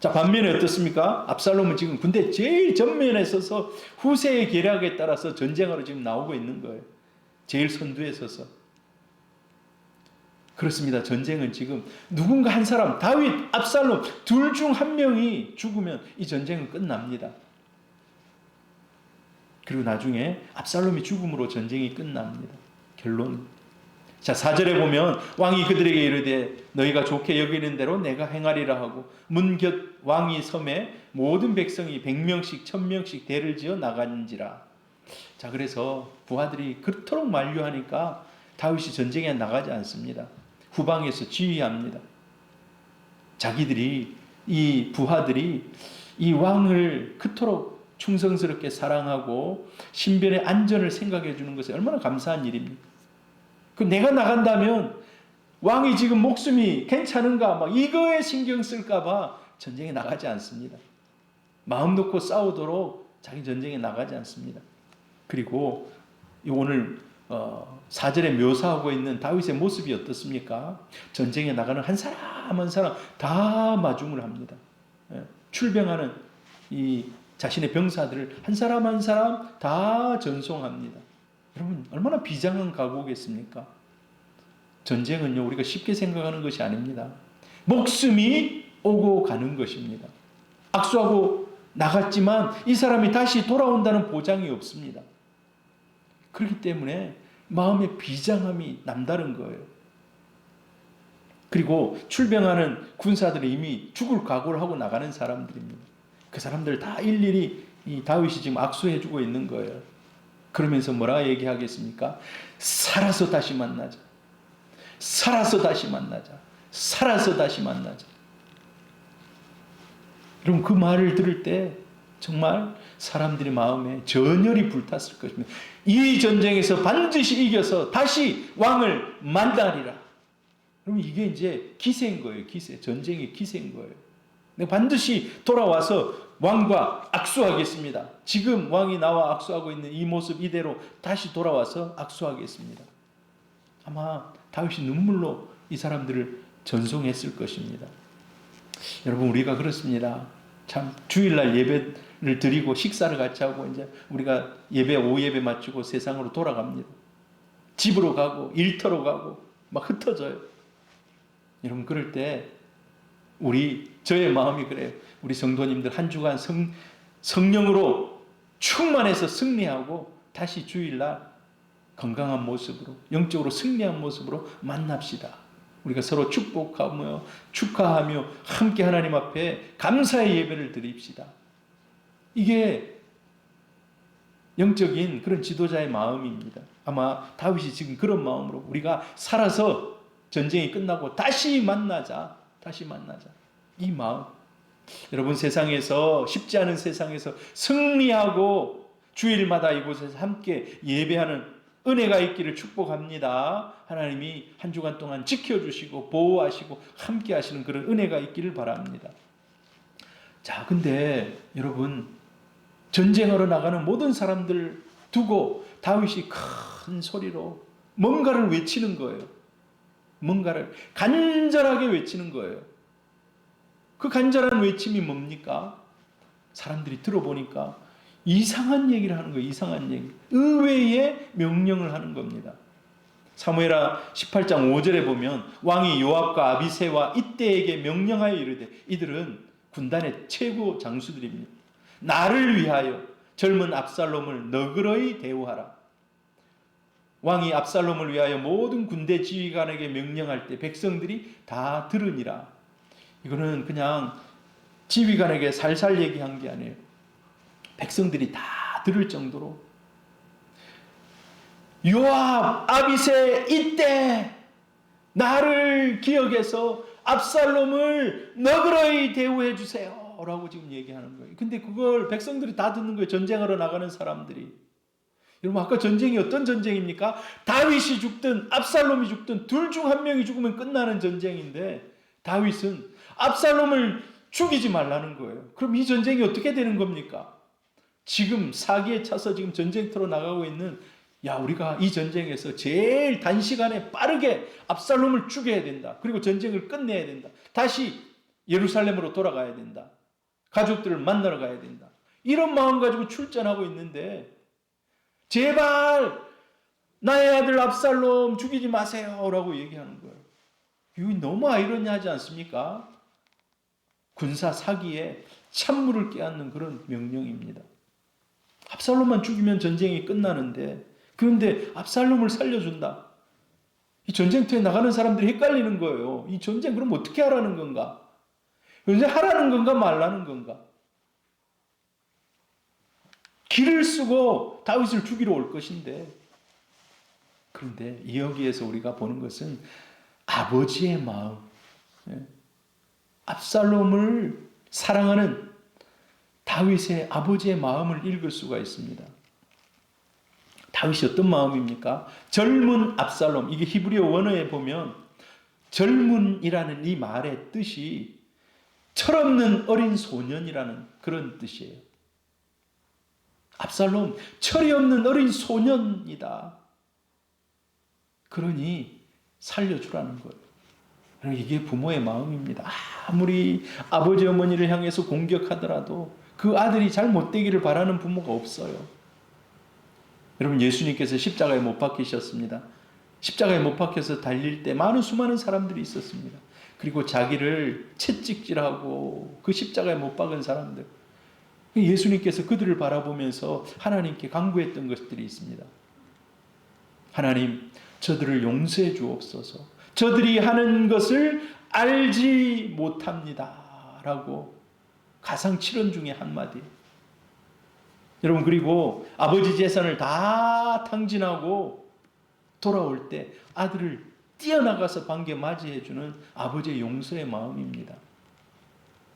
자 반면에 어떻습니까? 압살롬은 지금 군대 제일 전면에 서서 후세의 계략에 따라서 전쟁하러 지금 나오고 있는 거예요. 제일 선두에 서서. 그렇습니다. 전쟁은 지금 누군가 한 사람 다윗, 압살롬 둘 중 한 명이 죽으면 이 전쟁은 끝납니다. 그리고 나중에 압살롬이 죽음으로 전쟁이 끝납니다. 결론. 자 4절에 보면 왕이 그들에게 이르되 너희가 좋게 여기는 대로 내가 행하리라 하고 문 곁 왕이 섬에 모든 백성이 100명씩 1000명씩 대를 지어 나간지라. 자 그래서 부하들이 그토록 만류하니까 다윗이 전쟁에 나가지 않습니다. 후방에서 지휘합니다. 자기들이 이 부하들이 이 왕을 그토록 충성스럽게 사랑하고 신변의 안전을 생각해 주는 것이 얼마나 감사한 일입니까? 그 내가 나간다면 왕이 지금 목숨이 괜찮은가 막 이거에 신경 쓸까 봐 전쟁에 나가지 않습니다. 마음 놓고 싸우도록 자기 전쟁에 나가지 않습니다. 그리고 오늘 4절에 묘사하고 있는 다윗의 모습이 어떻습니까? 전쟁에 나가는 한 사람 한 사람 다 마중을 합니다. 출병하는 이 자신의 병사들을 한 사람 한 사람 다 전송합니다. 여러분 얼마나 비장한 각오겠습니까? 전쟁은요 우리가 쉽게 생각하는 것이 아닙니다. 목숨이 오고 가는 것입니다. 악수하고 나갔지만 이 사람이 다시 돌아온다는 보장이 없습니다. 그렇기 때문에 마음의 비장함이 남다른 거예요. 그리고 출병하는 군사들이 이미 죽을 각오를 하고 나가는 사람들입니다. 그 사람들 다 일일이 이 다윗이 지금 악수해주고 있는 거예요. 그러면서 뭐라 얘기하겠습니까? 살아서 다시 만나자. 살아서 다시 만나자. 살아서 다시 만나자. 여러분, 그 말을 들을 때 정말 사람들의 마음에 전열이 불탔을 것입니다. 이 전쟁에서 반드시 이겨서 다시 왕을 만나리라. 그럼 이게 이제 기세인 거예요. 기세. 전쟁의 기세인 거예요. 내가 반드시 돌아와서 왕과 악수하겠습니다. 지금 왕이 나와 악수하고 있는 이 모습 이대로 다시 돌아와서 악수하겠습니다. 아마 다윗이 눈물로 이 사람들을 전송했을 것입니다. 여러분, 우리가 그렇습니다. 참 주일날 예배를 드리고 식사를 같이 하고 이제 우리가 예배 오후 예배 마치고 세상으로 돌아갑니다. 집으로 가고 일터로 가고 막 흩어져요. 여러분, 그럴 때 저의 마음이 그래요. 우리 성도님들 한 주간 성령으로 충만해서 승리하고 다시 주일날 건강한 모습으로 영적으로 승리한 모습으로 만납시다. 우리가 서로 축복하며 축하하며 함께 하나님 앞에 감사의 예배를 드립시다. 이게 영적인 그런 지도자의 마음입니다. 아마 다윗이 지금 그런 마음으로 우리가 살아서 전쟁이 끝나고 다시 만나자. 다시 만나자. 이 마음. 여러분, 세상에서 쉽지 않은 세상에서 승리하고 주일마다 이곳에서 함께 예배하는 은혜가 있기를 축복합니다. 하나님이 한 주간 동안 지켜주시고 보호하시고 함께 하시는 그런 은혜가 있기를 바랍니다. 자, 근데 여러분, 전쟁하러 나가는 모든 사람들 두고 다윗이 큰 소리로 뭔가를 외치는 거예요. 뭔가를 간절하게 외치는 거예요. 그 간절한 외침이 뭡니까? 사람들이 들어보니까 이상한 얘기를 하는 거예요. 이상한 얘기. 의외의 명령을 하는 겁니다. 사무엘하 18장 5절에 보면 왕이 요압과 아비새와 이때에게 명령하여 이르되, 이들은 군단의 최고 장수들입니다. 나를 위하여 젊은 압살롬을 너그러이 대우하라. 왕이 압살롬을 위하여 모든 군대 지휘관에게 명령할 때 백성들이 다 들으니라. 이거는 그냥 지휘관에게 살살 얘기한 게 아니에요. 백성들이 다 들을 정도로 요압, 아비새 이때 나를 기억해서 압살롬을 너그러이 대우해 주세요 라고 지금 얘기하는 거예요. 근데 그걸 백성들이 다 듣는 거예요. 전쟁하러 나가는 사람들이. 여러분, 아까 전쟁이 어떤 전쟁입니까? 다윗이 죽든 압살롬이 죽든 둘 중 한 명이 죽으면 끝나는 전쟁인데 다윗은 압살롬을 죽이지 말라는 거예요. 그럼 이 전쟁이 어떻게 되는 겁니까? 지금 사기에 차서 지금 전쟁터로 나가고 있는, 우리가 이 전쟁에서 제일 단시간에 빠르게 압살롬을 죽여야 된다. 그리고 전쟁을 끝내야 된다. 다시 예루살렘으로 돌아가야 된다. 가족들을 만나러 가야 된다. 이런 마음 가지고 출전하고 있는데, 제발 나의 아들 압살롬 죽이지 마세요 라고 얘기하는 거예요. 이거 너무 아이러니하지 않습니까? 군사 사기에 찬물을 끼얹는 그런 명령입니다. 압살롬만 죽이면 전쟁이 끝나는데, 그런데 압살롬을 살려준다. 이 전쟁터에 나가는 사람들이 헷갈리는 거예요. 이 전쟁 그럼 어떻게 하라는 건가? 전쟁 하라는 건가 말라는 건가? 길을 쓰고 다윗을 죽이러 올 것인데, 그런데 여기에서 우리가 보는 것은 아버지의 마음, 압살롬을 사랑하는 다윗의 아버지의 마음을 읽을 수가 있습니다. 다윗이 어떤 마음입니까? 젊은 압살롬, 이게 히브리어 원어에 보면 젊은이라는 이 말의 뜻이 철없는 어린 소년이라는 그런 뜻이에요. 압살롬, 철이 없는 어린 소년이다. 그러니 살려주라는 거예요. 이게 부모의 마음입니다. 아무리 아버지 어머니를 향해서 공격하더라도 그 아들이 잘 못되기를 바라는 부모가 없어요. 여러분, 예수님께서 십자가에 못 박히셨습니다. 십자가에 못 박혀서 달릴 때 수많은 사람들이 있었습니다. 그리고 자기를 채찍질하고 그 십자가에 못 박은 사람들, 예수님께서 그들을 바라보면서 하나님께 간구했던 것들이 있습니다. 하나님, 저들을 용서해 주옵소서. 저들이 하는 것을 알지 못합니다. 라고 가상칠언 중에 한마디. 여러분, 그리고 아버지 재산을 다 탕진하고 돌아올 때 아들을 뛰어나가서 반겨 맞이해주는 아버지의 용서의 마음입니다.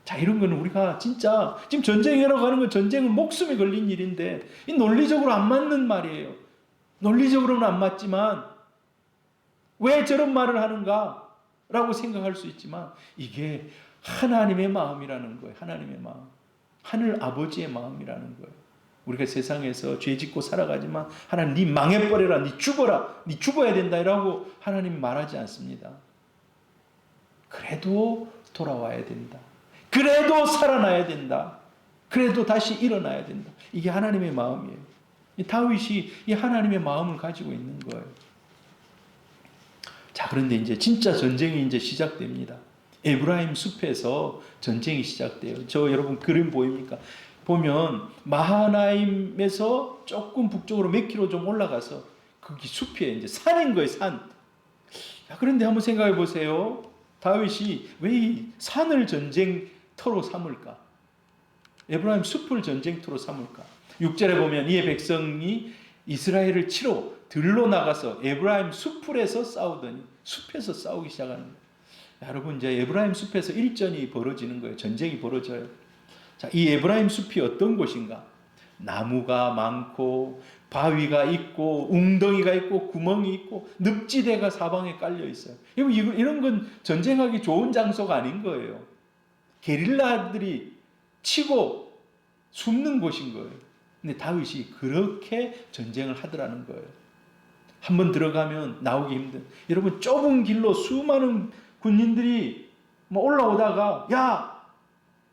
자, 이런 거는 우리가 진짜 지금 전쟁이라고 하는 건 전쟁은 목숨에 걸린 일인데 이 논리적으로 안 맞는 말이에요. 논리적으로는 안 맞지만 왜 저런 말을 하는가? 라고 생각할 수 있지만 이게 하나님의 마음이라는 거예요. 하나님의 마음. 하늘 아버지의 마음이라는 거예요. 우리가 세상에서 죄 짓고 살아가지만 하나님, 네 망해버려라, 네 죽어라, 네 죽어야 된다 라고 하나님 말하지 않습니다. 그래도 돌아와야 된다. 그래도 살아나야 된다. 그래도 다시 일어나야 된다. 이게 하나님의 마음이에요. 다윗이 이 하나님의 마음을 가지고 있는 거예요. 자, 그런데 이제 진짜 전쟁이 이제 시작됩니다. 에브라임 숲에서 전쟁이 시작돼요. 저 여러분 그림 보입니까? 보면 마하나임에서 조금 북쪽으로 몇 킬로 좀 올라가서 거기 숲이에요. 이제 산인 거예요, 산. 야, 그런데 한번 생각해 보세요. 다윗이 왜 이 산을 전쟁터로 삼을까? 에브라임 숲을 전쟁터로 삼을까? 6절에 보면 이에 백성이 이스라엘을 치러 들로 나가서 에브라임 숲에서 싸우더니, 숲에서 싸우기 시작하는 거예요. 여러분, 이제 에브라임 숲에서 일전이 벌어지는 거예요. 전쟁이 벌어져요. 자, 이 에브라임 숲이 어떤 곳인가? 나무가 많고 바위가 있고 웅덩이가 있고 구멍이 있고 늪지대가 사방에 깔려 있어요. 이런 건 전쟁하기 좋은 장소가 아닌 거예요. 게릴라들이 치고 숨는 곳인 거예요. 근데 다윗이 그렇게 전쟁을 하더라는 거예요. 한번 들어가면 나오기 힘든. 여러분, 좁은 길로 수많은 군인들이 올라오다가 야,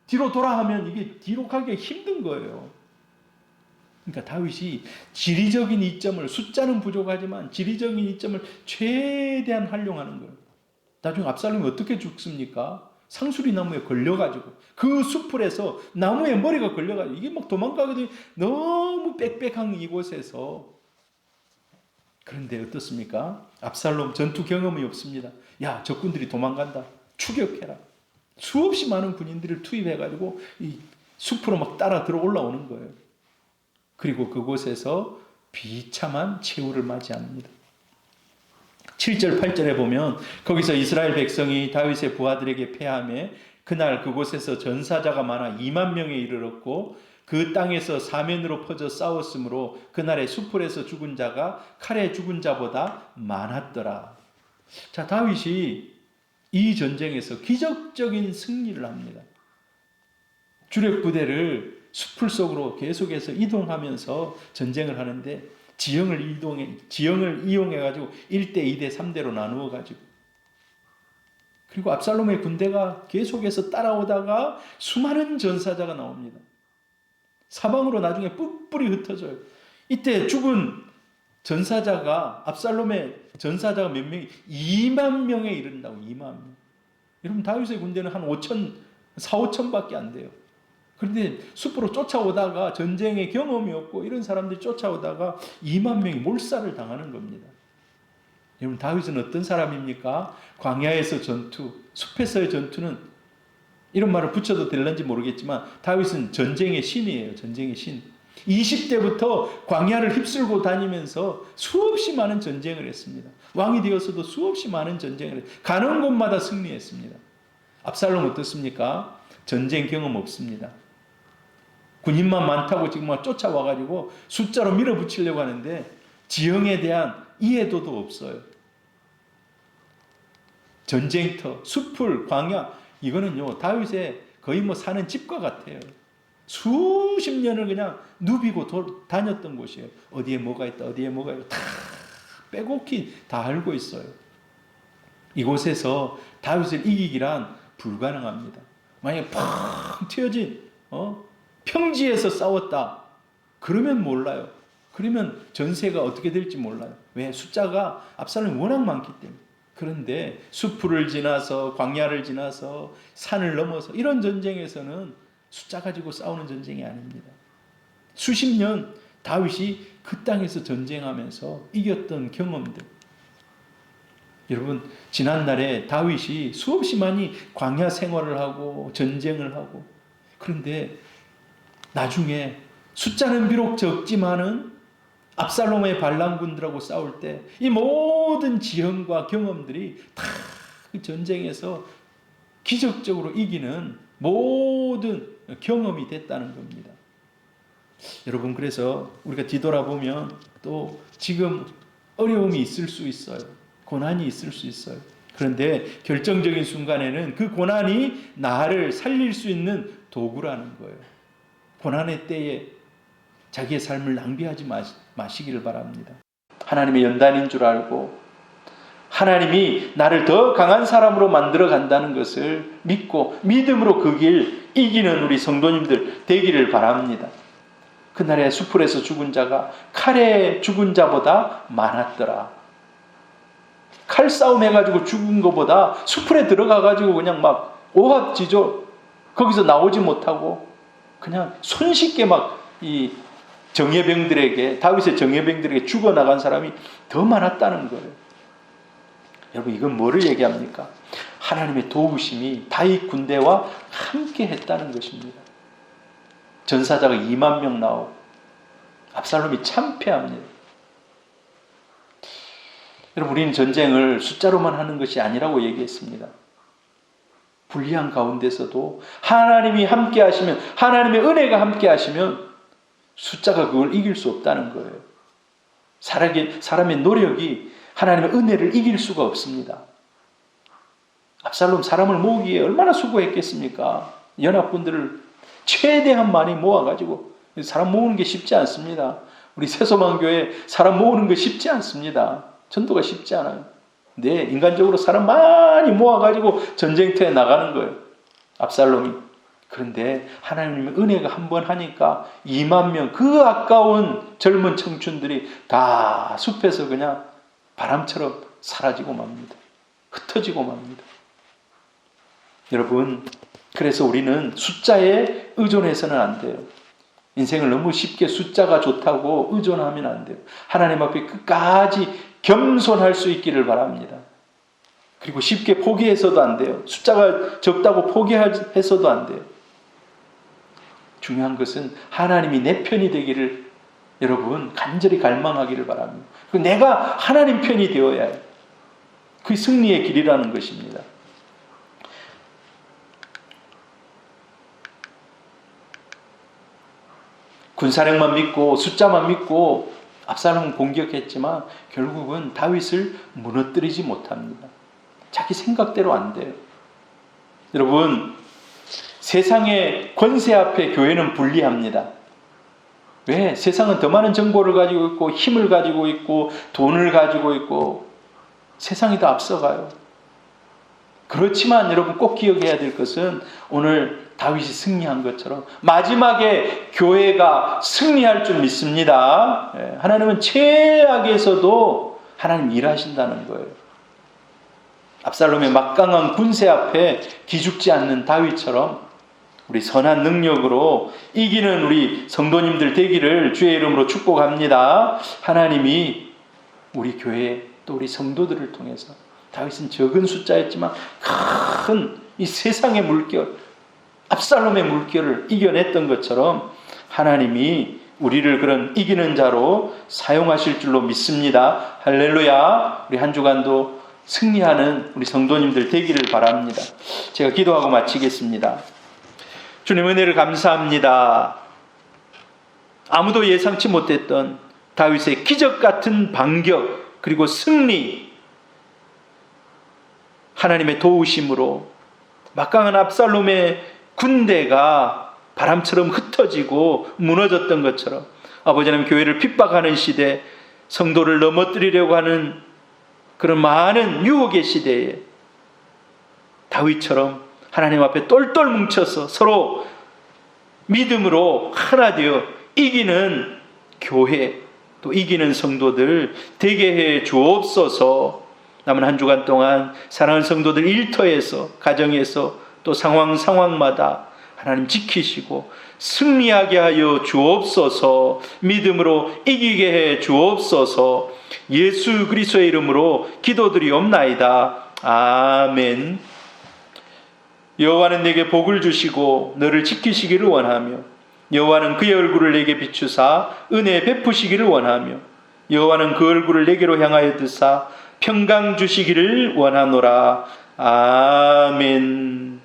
뒤로 돌아 하면 이게 뒤로 가기가 힘든 거예요. 그러니까 다윗이 지리적인 이점을, 숫자는 부족하지만 지리적인 이점을 최대한 활용하는 거예요. 나중에 압살롬이 어떻게 죽습니까? 상수리 나무에 걸려가지고 그 숲풀에서 나무에 머리가 걸려가지고 이게 막 도망가거든요. 너무 빽빽한 이곳에서. 그런데 어떻습니까? 압살롬 전투 경험이 없습니다. 야, 적군들이 도망간다. 추격해라. 수없이 많은 군인들을 투입해가지고 이 숲으로 막 따라 들어 올라오는 거예요. 그리고 그곳에서 비참한 최후를 맞이합니다. 7절 8절에 보면 거기서 이스라엘 백성이 다윗의 부하들에게 패하며 그날 그곳에서 전사자가 많아 2만 명에 이르렀고 그 땅에서 사면으로 퍼져 싸웠으므로 그날의 숲풀에서 죽은 자가 칼에 죽은 자보다 많았더라. 자, 다윗이 이 전쟁에서 기적적인 승리를 합니다. 주력 부대를 숲풀 속으로 계속해서 이동하면서 전쟁을 하는데 지형을 이용해가지고 1대, 2대, 3대로 나누어가지고 그리고 압살롬의 군대가 계속해서 따라오다가 수많은 전사자가 나옵니다. 사방으로 나중에 뿔뿔이 흩어져요. 이때 죽은 전사자가 압살롬의 전사자가 몇 명이 2만 명에 이른다고. 2만 명. 여러분, 다윗의 군대는 한 4,5천밖에 안 돼요. 그런데 숲으로 쫓아오다가 전쟁의 경험이 없고 이런 사람들이 쫓아오다가 2만 명이 몰살을 당하는 겁니다. 여러분, 다윗은 어떤 사람입니까? 광야에서 전투, 숲에서의 전투는 이런 말을 붙여도 될런지 모르겠지만 다윗은 전쟁의 신이에요. 전쟁의 신. 20대부터 광야를 휩쓸고 다니면서 수없이 많은 전쟁을 했습니다. 왕이 되어서도 수없이 많은 전쟁을 했습니다. 가는 곳마다 승리했습니다. 압살롬 어떻습니까? 전쟁 경험 없습니다. 군인만 많다고 지금 막 쫓아와가지고 숫자로 밀어붙이려고 하는데 지형에 대한 이해도도 없어요. 전쟁터, 숲풀, 광야, 이거는요 다윗의 거의 사는 집과 같아요. 수십 년을 그냥 누비고 다녔던 곳이에요. 어디에 뭐가 있다, 어디에 뭐가 있다, 다 빼곡히 다 알고 있어요. 이곳에서 다윗을 이기기란 불가능합니다. 만약에 펑 튀어진 평지에서 싸웠다 그러면 몰라요. 그러면 전세가 어떻게 될지 몰라요. 왜? 숫자가 압살롬이 워낙 많기 때문에. 그런데 숲을 지나서 광야를 지나서 산을 넘어서 이런 전쟁에서는 숫자 가지고 싸우는 전쟁이 아닙니다. 수십 년 다윗이 그 땅에서 전쟁하면서 이겼던 경험들. 여러분, 지난날에 다윗이 수없이 많이 광야 생활을 하고 전쟁을 하고, 그런데 나중에 숫자는 비록 적지만은 압살롬의 반란군들하고 싸울 때 이 모든 지형과 경험들이 다 그 전쟁에서 기적적으로 이기는 모든 경험이 됐다는 겁니다. 여러분, 그래서 우리가 뒤돌아보면 또 지금 어려움이 있을 수 있어요. 고난이 있을 수 있어요. 그런데 결정적인 순간에는 그 고난이 나를 살릴 수 있는 도구라는 거예요. 고난의 때에 자기의 삶을 낭비하지 마시기를 바랍니다. 하나님의 연단인 줄 알고 하나님이 나를 더 강한 사람으로 만들어 간다는 것을 믿고 믿음으로 그 길 이기는 우리 성도님들 되기를 바랍니다. 그날에 수풀에서 죽은 자가 칼에 죽은 자보다 많았더라. 칼싸움 해가지고 죽은 것보다 수풀에 들어가가지고 그냥 막 오합지졸, 거기서 나오지 못하고 그냥 손쉽게 막 이 정예병들에게, 다윗의 정예병들에게 죽어나간 사람이 더 많았다는 거예요. 여러분, 이건 뭐를 얘기합니까? 하나님의 도우심이 다윗 군대와 함께 했다는 것입니다. 전사자가 2만 명 나오고 압살롬이 참패합니다. 여러분, 우리는 전쟁을 숫자로만 하는 것이 아니라고 얘기했습니다. 불리한 가운데서도 하나님이 함께 하시면, 하나님의 은혜가 함께 하시면 숫자가 그걸 이길 수 없다는 거예요. 사람의 노력이 하나님의 은혜를 이길 수가 없습니다. 압살롬 사람을 모으기에 얼마나 수고했겠습니까? 연합군들을 최대한 많이 모아가지고, 사람 모으는 게 쉽지 않습니다. 우리 새소망교회 사람 모으는 거 쉽지 않습니다. 전도가 쉽지 않아요. 네, 인간적으로 사람 많이 모아가지고 전쟁터에 나가는 거예요. 압살롬이. 그런데 하나님의 은혜가 한번 하니까 2만 명, 그 아까운 젊은 청춘들이 다 숲에서 그냥 바람처럼 사라지고 맙니다. 흩어지고 맙니다. 여러분, 그래서 우리는 숫자에 의존해서는 안 돼요. 인생을 너무 쉽게 숫자가 좋다고 의존하면 안 돼요. 하나님 앞에 끝까지 겸손할 수 있기를 바랍니다. 그리고 쉽게 포기해서도 안 돼요. 숫자가 적다고 포기해서도 안 돼요. 중요한 것은 하나님이 내 편이 되기를 여러분 간절히 갈망하기를 바랍니다. 그리고 내가 하나님 편이 되어야 해요. 그게 승리의 길이라는 것입니다. 군사력만 믿고 숫자만 믿고 압살롬은 공격했지만 결국은 다윗을 무너뜨리지 못합니다. 자기 생각대로 안 돼요. 여러분, 세상의 권세 앞에 교회는 불리합니다. 왜? 세상은 더 많은 정보를 가지고 있고 힘을 가지고 있고 돈을 가지고 있고 세상이 더 앞서가요. 그렇지만 여러분 꼭 기억해야 될 것은 오늘 다윗이 승리한 것처럼 마지막에 교회가 승리할 줄 믿습니다. 하나님은 최악에서도 하나님 일하신다는 거예요. 압살롬의 막강한 군세 앞에 기죽지 않는 다윗처럼 우리 선한 능력으로 이기는 우리 성도님들 되기를 주의 이름으로 축복합니다. 하나님이 우리 교회 또 우리 성도들을 통해서 다윗은 적은 숫자였지만 큰 이 세상의 물결, 압살롬의 물결을 이겨냈던 것처럼 하나님이 우리를 그런 이기는 자로 사용하실 줄로 믿습니다. 할렐루야. 우리 한 주간도 승리하는 우리 성도님들 되기를 바랍니다. 제가 기도하고 마치겠습니다. 주님, 은혜를 감사합니다. 아무도 예상치 못했던 다윗의 기적 같은 반격 그리고 승리, 하나님의 도우심으로 막강한 압살롬의 군대가 바람처럼 흩어지고 무너졌던 것처럼 아버지 하나님, 교회를 핍박하는 시대, 성도를 넘어뜨리려고 하는 그런 많은 유혹의 시대에 다윗처럼 하나님 앞에 똘똘 뭉쳐서 서로 믿음으로 하나 되어 이기는 교회, 또 이기는 성도들 되게 해 주옵소서. 남은 한 주간 동안 사랑하는 성도들 일터에서, 가정에서, 또 상황마다 하나님 지키시고 승리하게 하여 주옵소서. 믿음으로 이기게 해 주옵소서. 예수 그리스도의 이름으로 기도드리옵나이다. 아멘. 여호와는 내게 복을 주시고 너를 지키시기를 원하며 여호와는 그의 얼굴을 내게 비추사 은혜 베푸시기를 원하며 여호와는 그 얼굴을 내게로 향하여 드사 평강 주시기를 원하노라. 아멘.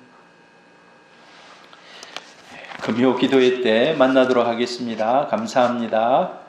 금요 기도회 때 만나도록 하겠습니다. 감사합니다.